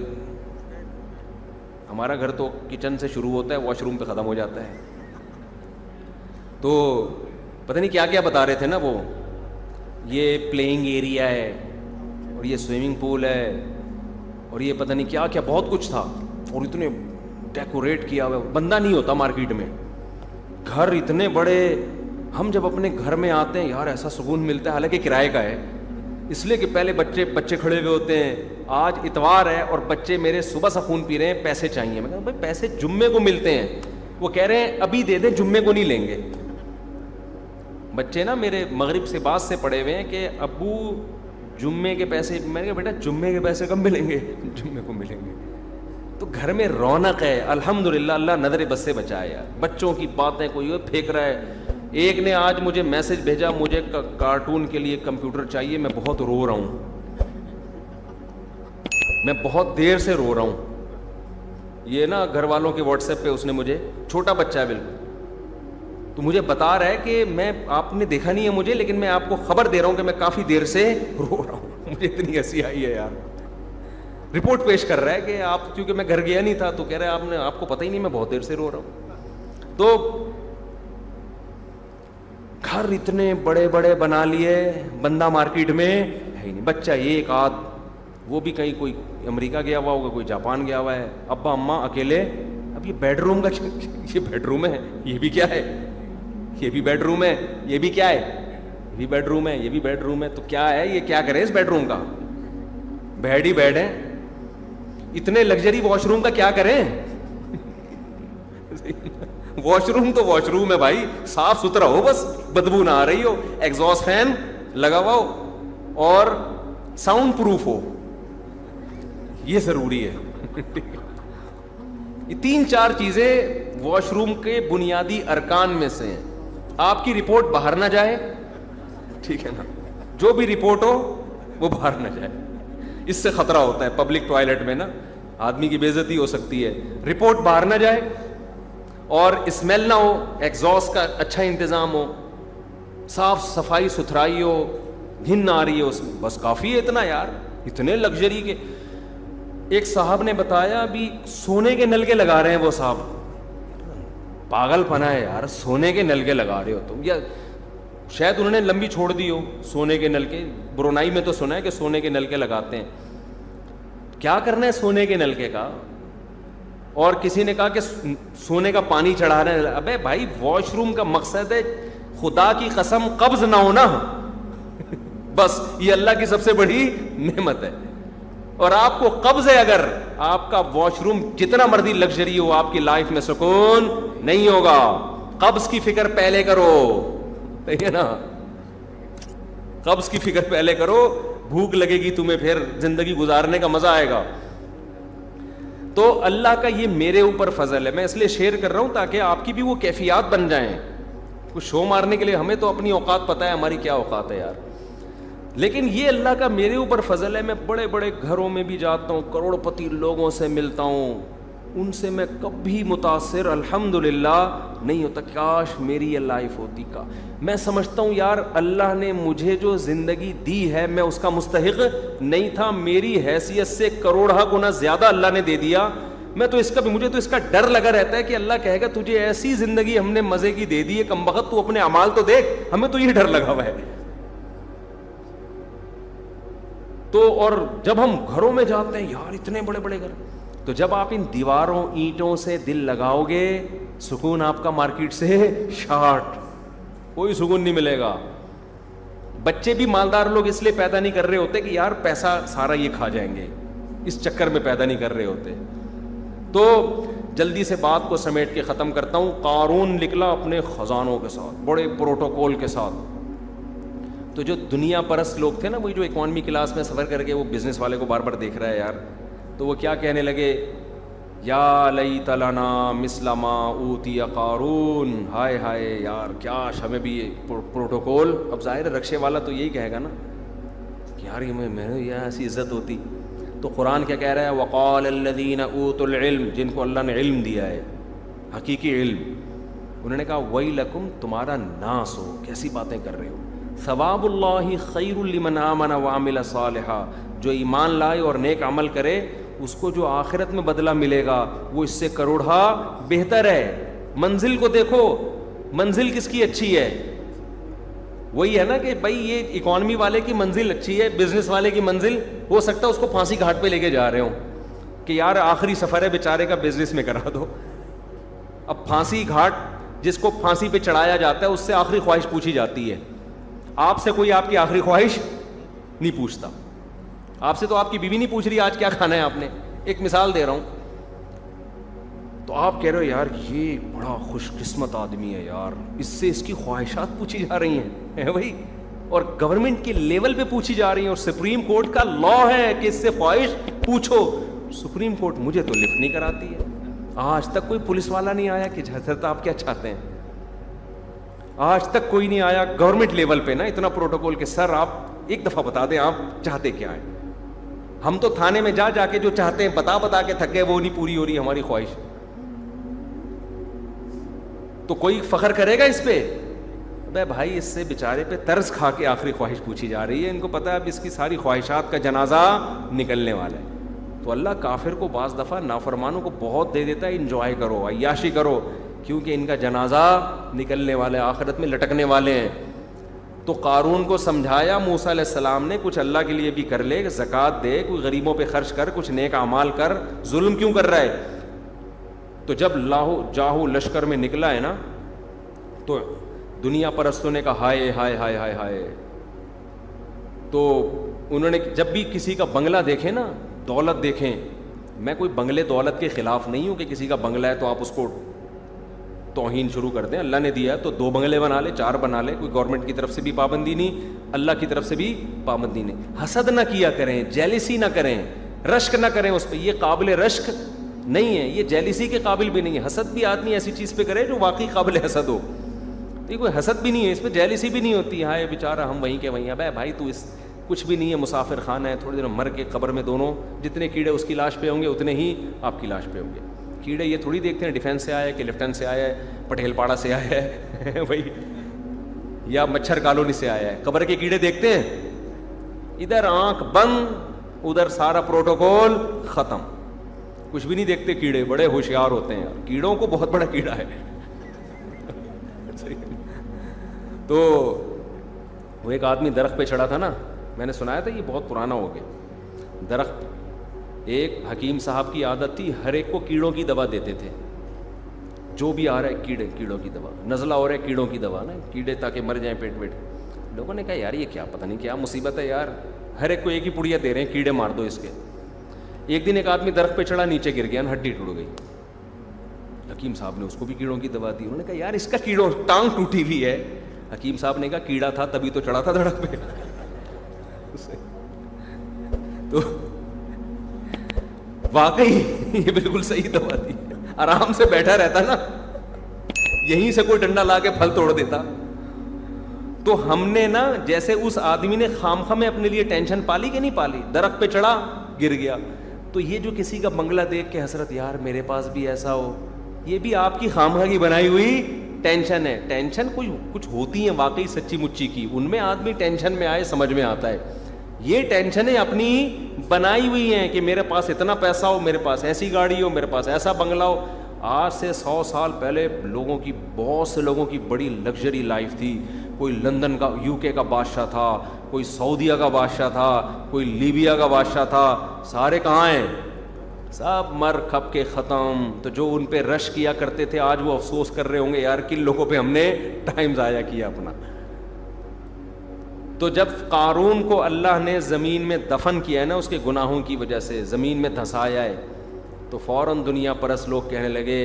ہمارا گھر تو کچن سے شروع ہوتا ہے، واش روم پہ ختم ہو جاتا ہے، تو پتہ نہیں کیا کیا بتا رہے تھے نا وہ، یہ پلینگ ایریا ہے، اور یہ سوئمنگ پول ہے، اور یہ پتہ نہیں کیا کیا، بہت کچھ تھا، اور اتنے ڈیکوریٹ کیا ہوا، بندہ نہیں ہوتا مارکیٹ میں، گھر اتنے بڑے. ہم جب اپنے گھر میں آتے ہیں یار ایسا سکون ملتا ہے، حالانکہ کرائے کا ہے، اس لیے کہ پہلے بچے کھڑے ہوئے ہوتے ہیں، آج اتوار ہے اور بچے میرے صبح سے خون پی رہے ہیں، پیسے چاہیے. میں کہا بھائی پیسے جمعے کو ملتے ہیں، وہ کہہ رہے ہیں ابھی دے دیں، جمعے کو نہیں لیں گے. بچے نا میرے مغرب سے بعد سے پڑے ہوئے ہیں کہ ابو جمعے کے پیسے. میں نے کہا بیٹا جمعے کے پیسے کب ملیں گے؟ جمعے کو ملیں گے. تو گھر میں رونق ہے الحمدللہ. اللہ نظر بد سے بچائے یار. بچوں کی باتیں کوئی پھینک رہا ہے. ایک نے آج مجھے میسج بھیجا، مجھے کارٹون کے لیے کمپیوٹر چاہیے، میں بہت رو رہا ہوں، میں بہت دیر سے رو رہا ہوں. یہ نا گھر والوں کے واٹس ایپ پہ اس نے مجھے، چھوٹا بچہ ہے بالکل، تو مجھے بتا رہا ہے کہ میں، آپ نے دیکھا نہیں ہے مجھے، لیکن میں آپ کو خبر دے رہا ہوں کہ میں کافی دیر سے رو رہا ہوں. مجھے اتنی ہنسی آئی ہے یار. رپورٹ پیش کر رہا ہے کہ آپ، کیونکہ میں گھر گیا نہیں تھا، تو کہہ رہا ہے آپ کو پتہ ہی نہیں میں بہت دیر سے رو رہا ہوں. تو گھر اتنے بڑے بڑے بنا لیے، بندہ مارکیٹ میں ہے ہی نہیں. بچہ ایک آدھ، وہ بھی کہیں کوئی امریکہ گیا ہوا ہوگا، کوئی جاپان گیا ہوا ہے، ابا اماں اکیلے. اب یہ بیڈ روم کا، یہ بیڈ روم ہے، یہ بھی کیا ہے، یہ بھی بیڈ روم ہے، یہ بھی کیا ہے، یہ بھی بیڈ روم ہے، یہ بھی بیڈ روم ہے. تو کیا ہے یہ، کیا کریں اس بیڈ روم کا؟ بیڈ ہی بیڈ ہے. اتنے لگژری واش روم کا کیا کریں؟ واش روم تو واش روم ہے بھائی، صاف ستھرا ہو، بس بدبو نہ آ رہی ہو، ایگزاسٹ فین لگا ہوا ہو اور ساؤنڈ پروف ہو، یہ ضروری ہے. یہ 3-4 چیزیں واش روم کے بنیادی ارکان میں سے ہیں. آپ کی رپورٹ باہر نہ جائے، ٹھیک ہے نا، جو بھی رپورٹ ہو وہ باہر نہ جائے. اس سے خطرہ ہوتا ہے پبلک ٹوائلٹ میں نا، آدمی کی بے عزتی ہو سکتی ہے. رپورٹ باہر نہ جائے اور اسمیل نہ ہو، ایگزاسٹ کا اچھا انتظام ہو، صاف صفائی ستھرائی ہو، گھن نہ آ رہی ہے اس میں، بس کافی ہے اتنا یار. اتنے لگژری کے. ایک صاحب نے بتایا ابھی سونے کے نل کے لگا رہے ہیں وہ صاحب. پاگل پنا ہے یار، سونے کے نل کے لگا رہے ہو تم، یا شاید انہوں نے لمبی چھوڑ دی ہو سونے کے نل کے. برونائی میں تو سنا ہے کہ سونے کے نل کے لگاتے ہیں. کیا کرنا ہے سونے کے نلکے کا؟ اور کسی نے کہا کہ سونے کا پانی چڑھا رہے ہیں. ابے بھائی واش روم کا مقصد ہے خدا کی قسم قبض نہ ہونا، بس یہ اللہ کی سب سے بڑی نعمت ہے. اور آپ کو قبض ہے، اگر آپ کا واش روم جتنا مرضی لگژری ہو، آپ کی لائف میں سکون نہیں ہوگا. قبض کی فکر پہلے کرو، ہے نا، قبض کی فکر پہلے کرو، بھوک لگے گی تمہیں، پھر زندگی گزارنے کا مزہ آئے گا. تو اللہ کا یہ میرے اوپر فضل ہے. میں اس لیے شیئر کر رہا ہوں تاکہ آپ کی بھی وہ کیفیات بن جائیں. کچھ شو مارنے کے لیے ہمیں تو اپنی اوقات پتہ ہے، ہماری کیا اوقات ہے یار. لیکن یہ اللہ کا میرے اوپر فضل ہے. میں بڑے بڑے گھروں میں بھی جاتا ہوں، کروڑ پتی لوگوں سے ملتا ہوں، ان سے میں کبھی متاثر الحمدللہ نہیں ہوتا. کاش میری یہ لائف ہوتی کا. میں سمجھتا ہوں یار اللہ نے مجھے جو زندگی دی ہے میں اس کا مستحق نہیں تھا. میری حیثیت سے کروڑہ گنا زیادہ اللہ نے دے دیا. میں تو اس کا بھی، مجھے تو اس کا ڈر لگا رہتا ہے کہ اللہ کہے گا تجھے ایسی زندگی ہم نے مزے کی دے دی ہے کمبخت، تو اپنے اعمال تو دیکھ. ہمیں تو یہ ڈر لگا ہوا ہے. تو اور جب ہم گھروں میں جاتے ہیں یار اتنے بڑے بڑے گھر، تو جب آپ ان دیواروں اینٹوں سے دل لگاؤ گے، سکون آپ کا مارکیٹ سے شارٹ، کوئی سکون نہیں ملے گا. بچے بھی مالدار لوگ اس لیے پیدا نہیں کر رہے ہوتے کہ یار پیسہ سارا یہ کھا جائیں گے، اس چکر میں پیدا نہیں کر رہے ہوتے. تو جلدی سے بات کو سمیٹ کے ختم کرتا ہوں. قارون نکلا اپنے خزانوں کے ساتھ، بڑے پروٹوکول کے ساتھ. تو جو دنیا پرست لوگ تھے نا، وہی جو اکانومی کلاس میں سفر کر کے وہ بزنس والے کو بار بار دیکھ رہا ہے یار، تو وہ کیا کہنے لگے، یا لیت لنا مثل ما اوتی قارون. ہائے ہائے یار کاش ہمیں بھی یہ پروٹوکول. اب ظاہر رکشے والا تو یہی کہے گا نا کہ یار یہ ایسی عزت ہوتی. تو قرآن کیا کہہ رہا ہے، وقال الذین اوتوا العلم، جن کو اللہ نے علم دیا ہے، حقیقی علم. انہوں نے کہا ویلکم، تمہارا ناس ہو، کیسی باتیں کر رہے ہو. ثواب اللہ خیر لمن آمن وعمل صالحا، جو ایمان لائے اور نیک عمل کرے اس کو جو آخرت میں بدلہ ملے گا وہ اس سے کروڑا بہتر ہے. منزل کو دیکھو، منزل کس کی اچھی ہے؟ وہی ہے نا کہ بھائی یہ اکانومی والے کی منزل اچھی ہے، بزنس والے کی منزل ہو سکتا ہے اس کو پھانسی گھاٹ پہ لے کے جا رہے ہوں کہ یار آخری سفر ہے بیچارے کا، بزنس میں کرا دو. اب پھانسی گھاٹ جس کو پھانسی پہ چڑھایا جاتا ہے اس سے آخری خواہش پوچھی جاتی ہے. آپ سے کوئی آپ کی آخری خواہش نہیں پوچھتا. آپ سے تو آپ کی بیوی نہیں پوچھ رہی آج کیا کھانا ہے آپ نے. ایک مثال دے رہا ہوں. تو آپ کہہ رہے ہو یار یہ بڑا خوش قسمت آدمی ہے یار، اس سے اس کی خواہشات پوچھی جا رہی ہیں بھائی، اور گورنمنٹ کے لیول پہ پوچھی جا رہی ہیں، اور سپریم کورٹ کا لا ہے کہ اس سے خواہش پوچھو. سپریم کورٹ مجھے تو لفٹ نہیں کراتی ہے. آج تک کوئی پولیس والا نہیں آیا کہ حضرت آپ کیا چاہتے ہیں. آج تک کوئی نہیں آیا گورنمنٹ لیول پہ نا اتنا پروٹوکول کہ سر آپ ایک دفعہ بتا دیں آپ چاہتے کیا ہیں. ہم تو تھانے میں جا کے جو چاہتے ہیں بتا کے تھک گئے، وہ نہیں پوری ہو رہی ہماری خواہش. تو کوئی فخر کرے گا اس پہ؟ بھائی اس سے بیچارے پہ طرز کھا کے آخری خواہش پوچھی جا رہی ہے. ان کو پتا ہے اب اس کی ساری خواہشات کا جنازہ نکلنے والا ہے. تو اللہ کافر کو بعض دفعہ نافرمانوں کو بہت دے دیتا ہے، انجوائے کرو، عیاشی کرو، کیونکہ ان کا جنازہ نکلنے والے، آخرت میں لٹکنے والے ہیں. تو قارون کو سمجھایا موسیٰ علیہ السلام نے کچھ اللہ کے لیے بھی کر لے، زکوٰۃ دے، کوئی غریبوں پہ خرچ کر، کچھ نیک اعمال کر، ظلم کیوں کر رہا ہے. تو جب لاہو جاہو لشکر میں نکلا ہے نا تو دنیا پرستوں نے کہا ہائے ہائے ہائے ہائے ہائے. تو انہوں نے جب بھی کسی کا بنگلہ دیکھیں نا، دولت دیکھیں، میں کوئی بنگلے دولت کے خلاف نہیں ہوں کہ کسی کا بنگلہ ہے تو آپ اس کو توہین شروع کر دیں. اللہ نے دیا ہے تو 2 بنگلے بنا لے، 4 بنا لے، کوئی گورنمنٹ کی طرف سے بھی پابندی نہیں، اللہ کی طرف سے بھی پابندی نہیں. حسد نہ کیا کریں، جیلسی نہ کریں، رشک نہ کریں اس پہ. یہ قابل رشک نہیں ہے، یہ جیلسی کے قابل بھی نہیں ہے. حسد بھی آدمی ایسی چیز پہ کرے جو واقعی قابل حسد ہو. یہ کوئی حسد بھی نہیں ہے، اس پہ جیلسی بھی نہیں ہوتی. ہائے بیچارہ ہم وہیں کے وہیں. اب بھائی تو اس کچھ بھی نہیں ہے، مسافر خانہ ہے، تھوڑی دیر مر کے قبر میں دونوں جتنے کیڑے اس کی لاش پہ ہوں گے اتنے ہی آپ کی لاش پہ ہوں گے. کیڑے یہ تھوڑی دیکھتے ہیں ڈیفینس سے آیا ہے کہ لیفٹنٹ سے آیا ہے، پٹیل پاڑا سے آیا ہے بھائی، یا مچھر کالونی سے آیا ہے. قبر کے کیڑے دیکھتے ہیں، ادھر آنکھ بند ادھر سارا پروٹوکول ختم، کچھ بھی نہیں دیکھتے. کیڑے بڑے ہوشیار ہوتے ہیں یار، کیڑوں کو بہت بڑا کیڑا ہے. تو وہ ایک آدمی درخت پہ چڑھا تھا نا، میں نے سنایا تھا، یہ بہت پرانا ہو گیا. درخت، ایک حکیم صاحب کی عادت تھی ہر ایک کو کیڑوں کی دوا دیتے تھے. جو بھی آ رہا ہے کیڑوں کی دوا، نزلہ ہو رہا ہے کیڑوں کی دوا نا، کیڑے تاکہ مر جائیں پیٹ پیٹ. لوگوں نے کہا یار یہ کیا، پتہ نہیں کیا مصیبت ہے یار، ہر ایک کو ایک ہی پڑیا دے رہے ہیں، کیڑے مار دو اس کے. ایک دن ایک آدمی درخت پہ چڑھا، نیچے گر گیا، ہڈی ٹوٹ گئی. حکیم صاحب نے اس کو بھی کیڑوں کی دوا دی. انہوں نے کہا یار اس کا کیڑوں ٹانگ ٹوٹی ہوئی ہے. حکیم صاحب نے کہا کیڑا تھا تبھی تو چڑھا تھا درخت پہ. تو واقعی یہ بالکل صحیح دوا دی. آرام سے بیٹھا رہتا نا، یہیں سے کوئی ڈنڈا لا کے پھل توڑ دیتا. تو ہم نے نا جیسے اس آدمی نے خامخواہ میں اپنے لیے ٹینشن پالی کہ نہیں پالی، درخت پہ چڑھا گر گیا. تو یہ جو کسی کا بنگلہ دیکھ کے حسرت یار میرے پاس بھی ایسا ہو، یہ بھی آپ کی خامخواہ کی بنائی ہوئی ٹینشن ہے. ٹینشن کچھ ہوتی ہیں واقعی سچی مچی کی، ان میں آدمی ٹینشن میں آئے سمجھ میں آتا ہے. یہ ٹینشنیں اپنی بنائی ہوئی ہیں کہ میرے پاس اتنا پیسہ ہو، میرے پاس ایسی گاڑی ہو، میرے پاس ایسا بنگلہ ہو. آج سے 100 سال پہلے لوگوں کی، بہت سے لوگوں کی بڑی لگژری لائف تھی. کوئی لندن کا UK کا بادشاہ تھا، کوئی سعودیہ کا بادشاہ تھا، کوئی لیبیا کا بادشاہ تھا. سارے کہاں ہیں؟ سب مر کھپ کے ختم. تو جو ان پہ رش کیا کرتے تھے آج وہ افسوس کر رہے ہوں گے یار کن لوگوں پہ ہم نے ٹائم ضائع کیا اپنا. تو جب قارون کو اللہ نے زمین میں دفن کیا ہے نا، اس کے گناہوں کی وجہ سے زمین میں دھنسایا ہے، تو فوراً دنیا پرست لوگ کہنے لگے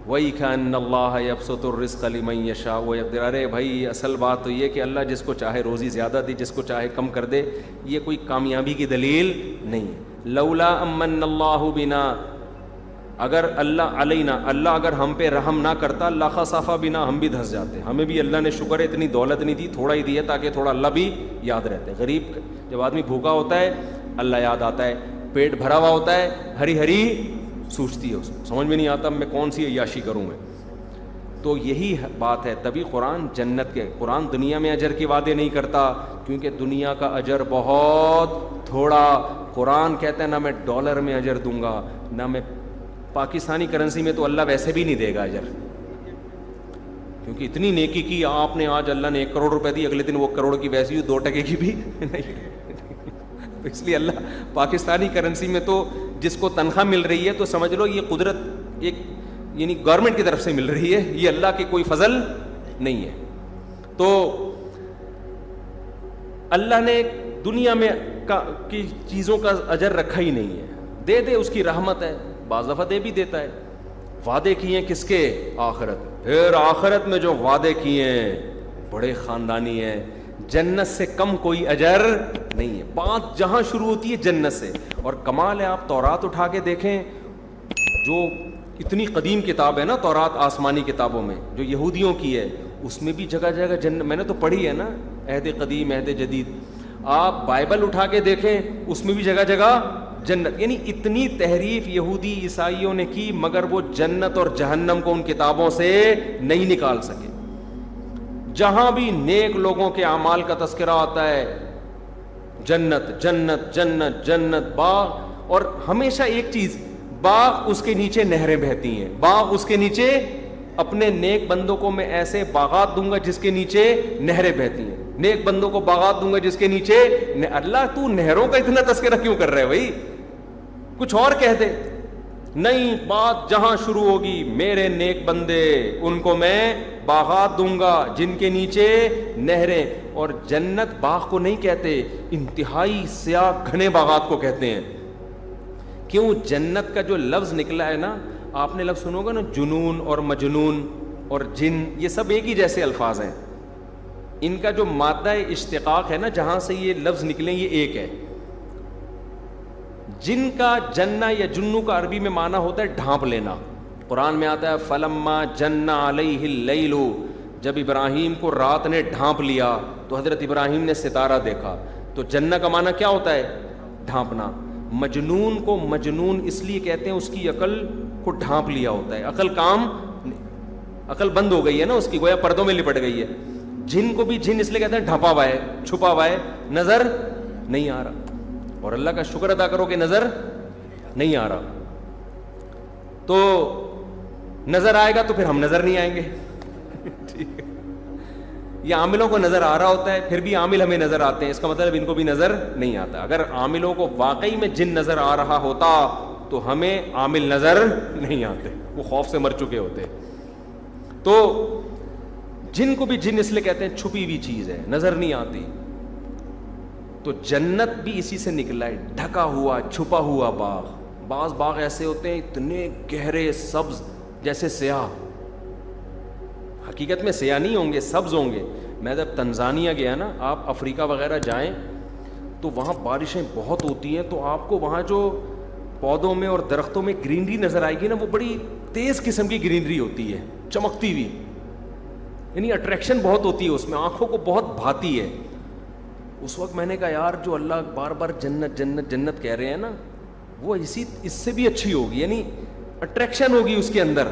وَإِكَأَنَّ اللَّهَ يَبْسُطُ الرِّزْقَ لِمَن يَشَاءُ وَيَقْدِرُ. ارے بھائی اصل بات تو یہ کہ اللہ جس کو چاہے روزی زیادہ دے، جس کو چاہے کم کر دے. یہ کوئی کامیابی کی دلیل نہیں. لولا امن اللہ بنا، اگر اللہ علینا، اللہ اگر ہم پہ رحم نہ کرتا، لخسف بنا، ہم بھی دھس جاتے. ہمیں بھی اللہ نے شکر ہے اتنی دولت نہیں دی، تھوڑا ہی دی ہے تاکہ تھوڑا اللہ بھی یاد رہتے. غریب جب آدمی بھوکا ہوتا ہے اللہ یاد آتا ہے، پیٹ بھرا ہوا ہوتا ہے ہری ہری سوچتی ہے، اس کو سمجھ میں نہیں آتا میں کون سی عیاشی کروں میں. تو یہی بات ہے، تبھی قرآن جنت کے، قرآن دنیا میں اجر کے وعدے نہیں کرتا کیونکہ دنیا کا اجر بہت تھوڑا. قرآن کہتا ہے نہ میں ڈالر میں اجر دوں گا، نہ میں پاکستانی کرنسی میں تو اللہ ویسے بھی نہیں دے گا اجر، کیونکہ اتنی نیکی کی آپ نے، آج اللہ نے 1 کروڑ روپے دی، اگلے دن وہ کروڑ کی ویسی 2 ٹکے کی بھی نہیں. اس لیے اللہ پاکستانی کرنسی میں تو جس کو تنخواہ مل رہی ہے تو سمجھ لو یہ قدرت ایک یعنی گورنمنٹ کی طرف سے مل رہی ہے، یہ اللہ کی کوئی فضل نہیں ہے. تو اللہ نے دنیا میں کی چیزوں کا اجر رکھا ہی نہیں ہے. دے دے اس کی رحمت ہے، بعض دفعہ دے بھی دیتا ہے. وعدے کیے ہیں کس کے؟ آخرت. پھر آخرت میں جو وعدے کیے ہیں بڑے خاندانی ہیں. جنت سے کم کوئی اجر نہیں ہے. بات جہاں شروع ہوتی ہے جنت سے. اور کمال ہے، آپ تورات اٹھا کے دیکھیں، جو اتنی قدیم کتاب ہے نا تورات، آسمانی کتابوں میں جو یہودیوں کی ہے، اس میں بھی جگہ جگہ جنت. میں نے تو پڑھی ہے نا، عہد قدیم عہد جدید. آپ بائبل اٹھا کے دیکھیں، اس میں بھی جگہ جگہ جنت. یعنی اتنی تحریف یہودی عیسائیوں نے کی مگر وہ جنت اور جہنم کو ان کتابوں سے نہیں نکال سکے. جہاں بھی نیک لوگوں کے اعمال کا تذکرہ آتا ہے، جنت جنت جنت جنت، باغ. اور ہمیشہ ایک چیز، باغ اس کے نیچے نہریں بہتی ہیں، باغ اس کے نیچے. اپنے نیک بندوں کو میں ایسے باغات دوں گا جس کے نیچے نہریں بہتی ہیں، نیک بندوں کو باغات دوں گا جس کے نیچے. اللہ تو نہروں کا اتنا تذکرہ کیوں کر رہے ہے بھائی؟ کچھ اور کہہ دے. نہیں، بات جہاں شروع ہوگی، میرے نیک بندے ان کو میں باغات دوں گا جن کے نیچے نہریں. اور جنت باغ کو نہیں کہتے، انتہائی سیاہ گھنے باغات کو کہتے ہیں. کیوں؟ جنت کا جو لفظ نکلا ہے نا، آپ نے لفظ سنو گا نا، جنون اور مجنون اور جن، یہ سب ایک ہی جیسے الفاظ ہیں. ان کا جو مادہ اشتقاق ہے نا، جہاں سے یہ لفظ نکلے، یہ ایک ہے. جن کا جنہ یا جنو کا عربی میں معنی ہوتا ہے ڈھانپ لینا. قرآن میں آتا ہے فلما جن علیہ اللیل، جب ابراہیم کو رات نے ڈھانپ لیا تو حضرت ابراہیم نے ستارہ دیکھا. تو جنہ کا معنی کیا ہوتا ہے؟ ڈھانپنا. مجنون کو مجنون اس لیے کہتے ہیں، اس کی عقل کو ڈھانپ لیا ہوتا ہے، عقل بند ہو گئی ہے نا اس کی، گویا پردوں میں لپٹ گئی ہے. جن کو بھی جن اس لیے کہتے ہیں ڈھانپا ہوا ہے، چھپا ہوا ہے، نظر نہیں آ رہا. اور اللہ کا شکر ادا کرو کہ نظر نہیں آ رہا. تو نظر آئے گا تو پھر ہم نظر نہیں آئیں گے. ٹھیک ہے، یہ عاملوں کو نظر آ رہا ہوتا ہے، پھر بھی عامل ہمیں نظر آتے ہیں، اس کا مطلب ان کو بھی نظر نہیں آتا. اگر عاملوں کو واقعی میں جن نظر آ رہا ہوتا تو ہمیں عامل نظر نہیں آتے، وہ خوف سے مر چکے ہوتے. تو جن کو بھی جن اس لیے کہتے ہیں چھپی ہوئی چیز ہے، نظر نہیں آتی. تو جنت بھی اسی سے نکلا ہے، ڈھکا ہوا چھپا ہوا باغ. بعض باغ ایسے ہوتے ہیں اتنے گہرے سبز جیسے سیاہ، حقیقت میں سیاہ نہیں ہوں گے، سبز ہوں گے. میں جب تنزانیہ گیا نا، آپ افریقہ وغیرہ جائیں تو وہاں بارشیں بہت ہوتی ہیں، تو آپ کو وہاں جو پودوں میں اور درختوں میں گرینری نظر آئے گی نا، وہ بڑی تیز قسم کی گرینری ہوتی ہے، چمکتی ہوئی. یعنی اٹریکشن بہت ہوتی ہے اس میں، آنکھوں کو بہت بھاتی ہے. اس وقت میں نے کہا یار جو اللہ بار بار جنت جنت جنت کہہ رہے ہیں نا، وہ اس سے بھی اچھی ہوگی، یعنی اٹریکشن ہوگی اس کے اندر.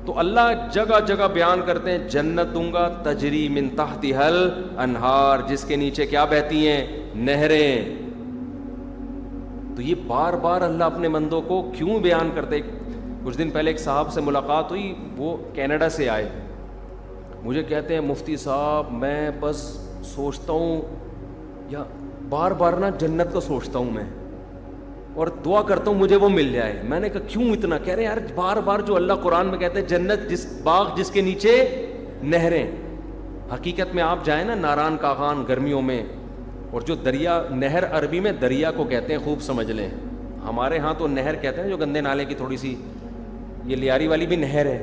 تو اللہ جگہ جگہ بیان کرتے ہیں جنت دوں گا تجری من تحتہا الانہار، جس کے نیچے کیا بہتی ہیں؟ نہریں. تو یہ بار بار اللہ اپنے بندوں کو کیوں بیان کرتے؟ کچھ دن پہلے ایک صاحب سے ملاقات ہوئی، وہ کینیڈا سے آئے. مجھے کہتے ہیں مفتی صاحب میں بس سوچتا ہوں، یا بار بار نا جنت کو سوچتا ہوں میں، اور دعا کرتا ہوں مجھے وہ مل جائے. میں نے کہا کیوں اتنا؟ کہہ رہے ہیں یار بار بار جو اللہ قرآن میں کہتے ہیں جنت جس باغ جس کے نیچے نہریں. حقیقت میں آپ جائیں نا ناران کاغان گرمیوں میں، اور جو دریا، نہر عربی میں دریا کو کہتے ہیں، خوب سمجھ لیں. ہمارے ہاں تو نہر کہتے ہیں جو گندے نالے کی تھوڑی سی، یہ لیاری والی بھی نہر ہے.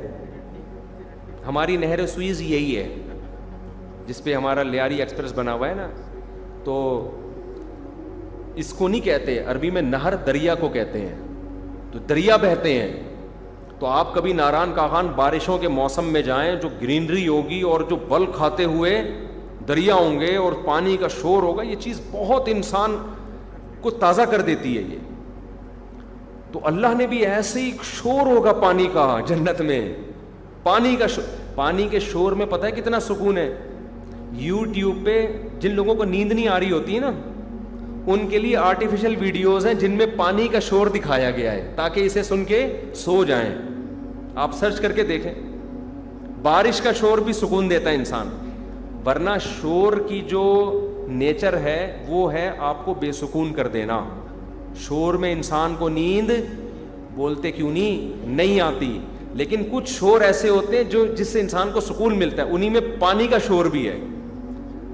ہماری نہر سوئز یہی ہے جس پہ ہمارا لیاری ایکسپریس بنا ہوا ہے نا. تو اس کو نہیں کہتے عربی میں، نہر دریا کو کہتے ہیں. تو دریا بہتے ہیں. تو آپ کبھی ناران کاغان بارشوں کے موسم میں جائیں، جو گرینری ہوگی اور جو بل کھاتے ہوئے دریا ہوں گے اور پانی کا شور ہوگا، یہ چیز بہت انسان کو تازہ کر دیتی ہے. یہ تو اللہ نے بھی ایسے ہی شور ہوگا پانی کا جنت میں، پانی کا پانی کے شور میں پتہ ہے کتنا سکون ہے. یوٹیوب پہ جن لوگوں کو نیند نہیں آ رہی ہوتی ہے نا، ان کے لیے آرٹیفیشل ویڈیوز ہیں جن میں پانی کا شور دکھایا گیا ہے تاکہ اسے سن کے سو جائیں. آپ سرچ کر کے دیکھیں. بارش کا شور بھی سکون دیتا ہے انسان، ورنہ شور کی جو نیچر ہے وہ ہے آپ کو بے سکون کر دینا. شور میں انسان کو نیند بولتے کیوں نہیں آتی، لیکن کچھ شور ایسے ہوتے ہیں جو جس سے انسان کو سکون ملتا ہے، انہی میں پانی کا شور بھی ہے.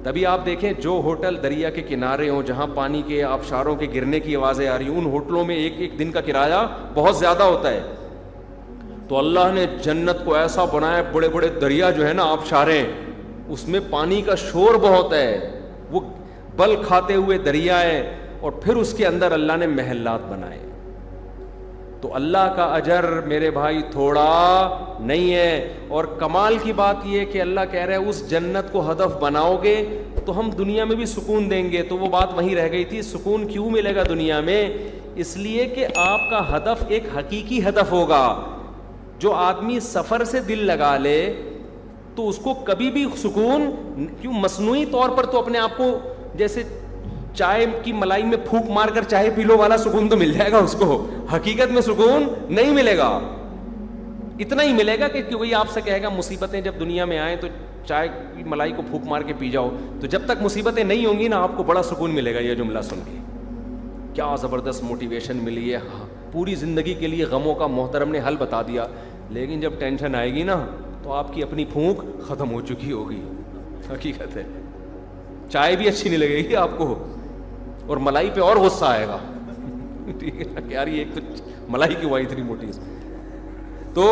تبھی آپ دیکھیں جو ہوٹل دریا کے کنارے ہوں جہاں پانی کے آبشاروں کے گرنے کی آوازیں آ رہی ہوں، ان ہوٹلوں میں ایک دن کا کرایہ بہت زیادہ ہوتا ہے. تو اللہ نے جنت کو ایسا بنایا، بڑے بڑے دریا جو ہے نا آبشاریں، اس میں پانی کا شور بہت ہے، وہ بل کھاتے ہوئے دریا ہے، اور پھر اس کے اندر اللہ نے محلات بنائے. تو اللہ کا اجر میرے بھائی تھوڑا نہیں ہے. اور کمال کی بات یہ کہ اللہ کہہ رہے ہیں اس جنت کو ہدف بناؤ گے تو ہم دنیا میں بھی سکون دیں گے. تو وہ بات وہیں رہ گئی تھی، سکون کیوں ملے گا دنیا میں؟ اس لیے کہ آپ کا ہدف ایک حقیقی ہدف ہوگا. جو آدمی سفر سے دل لگا لے تو اس کو کبھی بھی سکون کیوں، مصنوعی طور پر تو اپنے آپ کو جیسے چائے کی ملائی میں پھونک مار کر چائے پی لو والا سکون تو مل جائے گا اس کو، حقیقت میں سکون نہیں ملے گا. اتنا ہی ملے گا کہ کوئی آپ سے کہے گا مصیبتیں جب دنیا میں آئیں تو چائے کی ملائی کو پھونک مار کے پی جاؤ، تو جب تک مصیبتیں نہیں ہوں گی نا آپ کو بڑا سکون ملے گا. یہ جملہ سن کے کیا زبردست موٹیویشن ملی ہے، پوری زندگی کے لیے غموں کا محترم نے حل بتا دیا. لیکن جب ٹینشن آئے گی نا تو آپ کی اپنی پھونک ختم ہو چکی ہوگی. حقیقت ہے چائے بھی اچھی نہیں لگے گی آپ کو، اور ملائی پہ اور غصہ آئے گا. ٹھیک ہے کہ یار یہ ایک تو ملائی کی ہوا اتنی موٹی. تو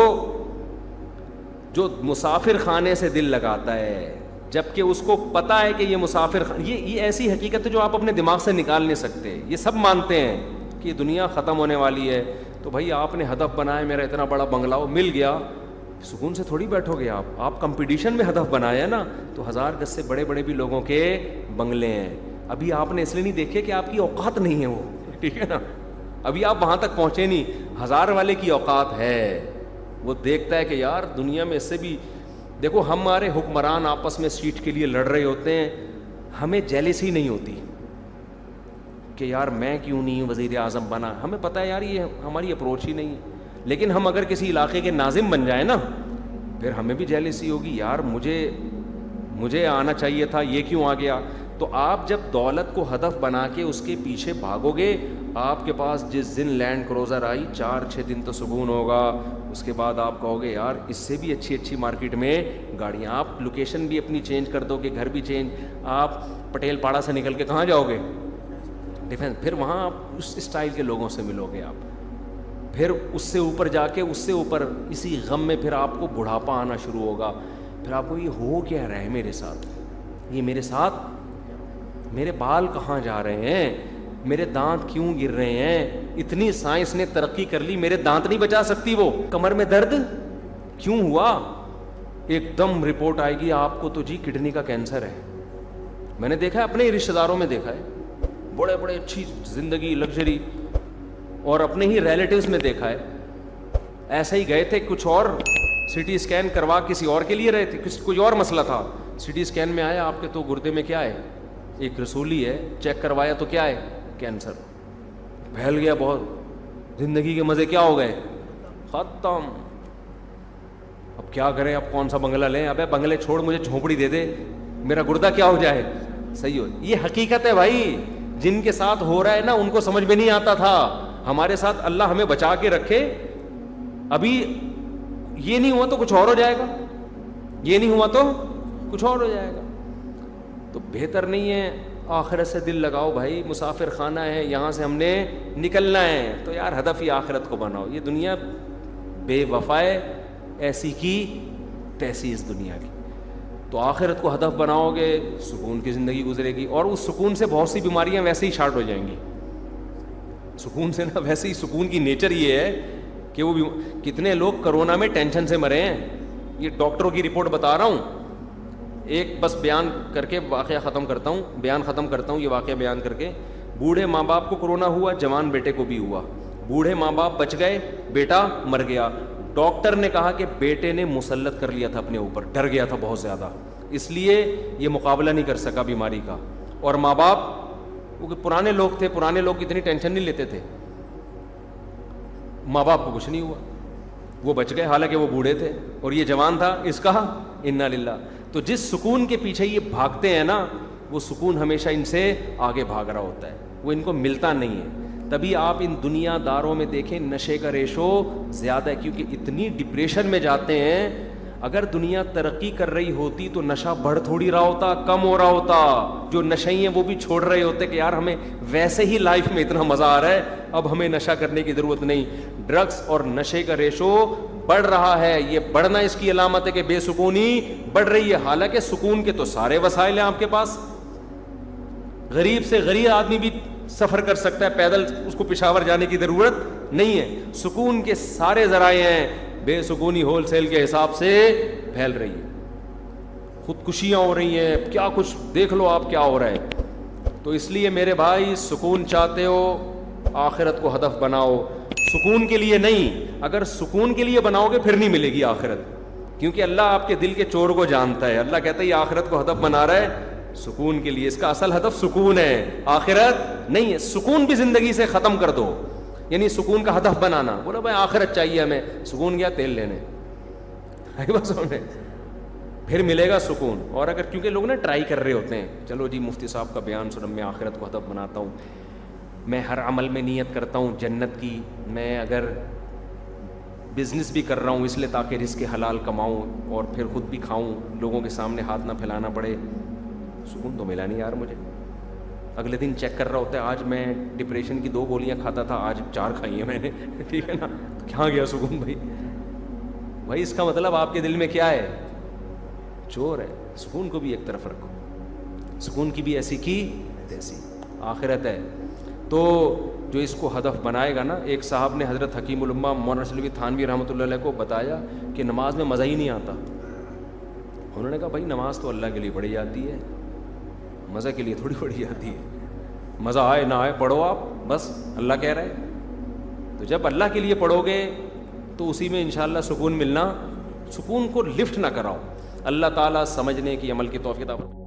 جو مسافر خانے سے دل لگاتا ہے جبکہ اس کو پتا ہے کہ یہ مسافر یہ ایسی حقیقت ہے جو آپ اپنے دماغ سے نکال نہیں سکتے. یہ سب مانتے ہیں کہ دنیا ختم ہونے والی ہے، تو بھائی آپ نے ہدف بنایا میرا اتنا بڑا بنگلہ مل گیا، سکون سے تھوڑی بیٹھو گے آپ کمپٹیشن میں ہدف بنایا نا. تو 1000 گز سے بڑے بڑے بھی لوگوں کے بنگلے ہیں. ابھی آپ نے اس لیے نہیں دیکھے کہ آپ کی اوقات نہیں ہے وہ، ٹھیک ہے نا، ابھی آپ وہاں تک پہنچے نہیں. 1000 والے کی اوقات ہے، وہ دیکھتا ہے کہ یار دنیا میں اس سے بھی دیکھو. ہمارے حکمران آپس میں سیٹ کے لیے لڑ رہے ہوتے ہیں، ہمیں جیلسی نہیں ہوتی کہ یار میں کیوں نہیں وزیر اعظم بنا. ہمیں پتہ ہے یار یہ ہماری اپروچ ہی نہیں ہے. لیکن ہم اگر کسی علاقے کے ناظم بن جائیں نا پھر ہمیں بھی جیلسی ہوگی، یار مجھے آنا چاہیے تھا، یہ کیوں آ گیا. تو آپ جب دولت کو ہدف بنا کے اس کے پیچھے بھاگو گے، آپ کے پاس جس دن لینڈ کروزر آئی 4-6 دن تو سکون ہوگا. اس کے بعد آپ کہو گے یار اس سے بھی اچھی مارکیٹ میں گاڑیاں. آپ لوکیشن بھی اپنی چینج کر دو گے، گھر بھی چینج. آپ پٹیل پاڑا سے نکل کے کہاں جاؤ گے؟ ڈیفینس. پھر وہاں آپ اس اسٹائل کے لوگوں سے ملو گے. آپ پھر اس سے اوپر جا کے اس سے اوپر اسی غم میں پھر آپ کو بڑھاپا آنا شروع ہوگا. پھر آپ کو یہ ہو کیا رہا ہے میرے ساتھ، یہ میرے ساتھ، میرے بال کہاں جا رہے ہیں، میرے دانت کیوں گر رہے ہیں. اتنی سائنس نے ترقی کر لی، میرے دانت نہیں بچا سکتی وہ. کمر میں درد کیوں ہوا؟ ایک دم رپورٹ آئے گی آپ کو تو جی کڈنی کا کینسر ہے. میں نے دیکھا ہے، اپنے ہی رشتہ داروں میں دیکھا ہے، بڑے بڑے اچھی زندگی لگژری، اور اپنے ہی ریلیٹیوز میں دیکھا ہے. ایسے ہی گئے تھے کچھ اور سی ٹی اسکین کروا کسی اور کے لیے رہے تھے، کوئی اور مسئلہ تھا. سی ٹی اسکین میں آیا آپ کے تو گردے میں کیا ہے، ایک رسولی ہے. چیک کروایا تو کیا ہے، کینسر. پھیل گیا بہت. زندگی کے مزے کیا ہو گئے، ختم. اب کیا کریں، اب کون سا بنگلہ لیں؟ ابے بنگلے چھوڑ، مجھے جھونپڑی دے دے، میرا گردہ کیا ہو جائے صحیح ہو. یہ حقیقت ہے بھائی. جن کے ساتھ ہو رہا ہے نا ان کو سمجھ میں نہیں آتا تھا. ہمارے ساتھ اللہ ہمیں بچا کے رکھے. ابھی یہ نہیں ہوا تو کچھ اور ہو جائے گا، یہ نہیں ہوا تو کچھ اور ہو جائے گا. تو بہتر نہیں ہے آخرت سے دل لگاؤ بھائی. مسافر خانہ ہے، یہاں سے ہم نے نکلنا ہے، تو یار ہدف ہی آخرت کو بناؤ. یہ دنیا بے وفا ہے، ایسی کی تیسی اس دنیا کی. تو آخرت کو ہدف بناؤ گے، سکون کی زندگی گزرے گی. اور اس سکون سے بہت سی بیماریاں ویسے ہی شارٹ ہو جائیں گی. سکون سے نا ویسے ہی سکون کی نیچر یہ ہے کہ وہ کتنے لوگ کرونا میں ٹینشن سے مرے ہیں. یہ ڈاکٹروں کی رپورٹ بتا رہا ہوں. ایک بس بیان کر کے واقعہ ختم کرتا ہوں، یہ واقعہ بیان کر کے. بوڑھے ماں باپ کو کرونا ہوا، جوان بیٹے کو بھی ہوا. بوڑھے ماں باپ بچ گئے, بیٹا مر گیا. ڈاکٹر نے کہا کہ بیٹے نے مسلط کر لیا تھا اپنے اوپر, ڈر گیا تھا بہت زیادہ, اس لیے یہ مقابلہ نہیں کر سکا بیماری کا. اور ماں باپ, کیونکہ پرانے لوگ تھے, پرانے لوگ اتنی ٹینشن نہیں لیتے تھے, ماں باپ کو کچھ نہیں ہوا, وہ بچ گئے, حالانکہ وہ بوڑھے تھے اور یہ جوان تھا. اس کا انا للہ. تو جس سکون کے پیچھے یہ بھاگتے ہیں نا, وہ سکون ہمیشہ ان سے آگے بھاگ رہا ہوتا ہے, وہ ان کو ملتا نہیں ہے. تبھی آپ ان دنیا داروں میں دیکھیں نشے کا ریشو زیادہ ہے, کیونکہ اتنی ڈپریشن میں جاتے ہیں. اگر دنیا ترقی کر رہی ہوتی تو نشہ بڑھ تھوڑی رہا ہوتا, کم ہو رہا ہوتا. جو نشئی ہیں وہ بھی چھوڑ رہے ہوتے کہ یار ہمیں ویسے ہی لائف میں اتنا مزہ آ رہا ہے, اب ہمیں نشہ کرنے کی ضرورت نہیں. ڈرگس اور نشے کا ریشو بڑھ رہا ہے. یہ بڑھنا اس کی علامت ہے کہ بے سکونی بڑھ رہی ہے. حالانکہ سکون کے تو سارے وسائل ہیں آپ کے پاس. غریب سے غریب آدمی بھی سفر کر سکتا ہے پیدل, اس کو پشاور جانے کی ضرورت نہیں ہے. سکون کے سارے ذرائع ہیں, بے سکونی ہول سیل کے حساب سے پھیل رہی ہے. خودکشیاں ہو رہی ہیں, کیا کچھ دیکھ لو آپ کیا ہو رہا ہے. تو اس لیے میرے بھائی, سکون چاہتے ہو آخرت کو ہدف بناؤ, سکون کے لیے نہیں. اگر سکون کے لیے بناؤ گے پھر نہیں ملے گی آخرت, کیونکہ اللہ آپ کے دل کے چور کو جانتا ہے. اللہ کہتا ہے یہ آخرت کو ہدف بنا رہا ہے سکون کے لیے, اس کا اصل ہدف سکون ہے, آخرت نہیں ہے. سکون بھی زندگی سے ختم کر دو, یعنی سکون کا ہدف بنانا. بولا بھائی آخرت چاہیے ہمیں, سکون گیا تیل لینے, بس پھر ملے گا سکون. اور اگر کیونکہ لوگ نا ٹرائی کر رہے ہوتے ہیں, چلو جی مفتی صاحب کا بیان سنو, میں آخرت کو ہدف بناتا ہوں, میں ہر عمل میں نیت کرتا ہوں جنت کی, میں اگر بزنس بھی کر رہا ہوں اس لیے تاکہ رزق حلال کماؤں اور پھر خود بھی کھاؤں, لوگوں کے سامنے ہاتھ نہ پھیلانا پڑے. سکون تو ملا نہیں یار مجھے. اگلے دن چیک کر رہا ہوتا ہے, آج میں ڈپریشن کی 2 گولیاں کھاتا تھا, آج 4 کھائی ہیں میں نے, ٹھیک ہے نا, تو کہاں گیا سکون بھائی. بھائی اس کا مطلب آپ کے دل میں کیا ہے, چور ہے. سکون کو بھی ایک طرف رکھو, سکون کی بھی ایسی کی تیسی, آخرت ہے. تو جو اس کو ہدف بنائے گا نا, ایک صاحب نے حضرت حکیم الامہ مولانا رشید تھانوی رحمۃ اللہ علیہ کو بتایا کہ نماز میں مزہ ہی نہیں آتا. انہوں نے کہا بھائی نماز تو اللہ کے لیے پڑھی جاتی ہے, مزہ کے لیے تھوڑی پڑھی جاتی ہے. مزہ آئے نہ آئے پڑھو آپ, بس اللہ کہہ رہے ہیں. تو جب اللہ کے لیے پڑھو گے تو اسی میں انشاءاللہ سکون ملنا. سکون کو لفٹ نہ کراؤ. اللہ تعالیٰ سمجھنے کی, عمل کی توفیق عطا فرمائے.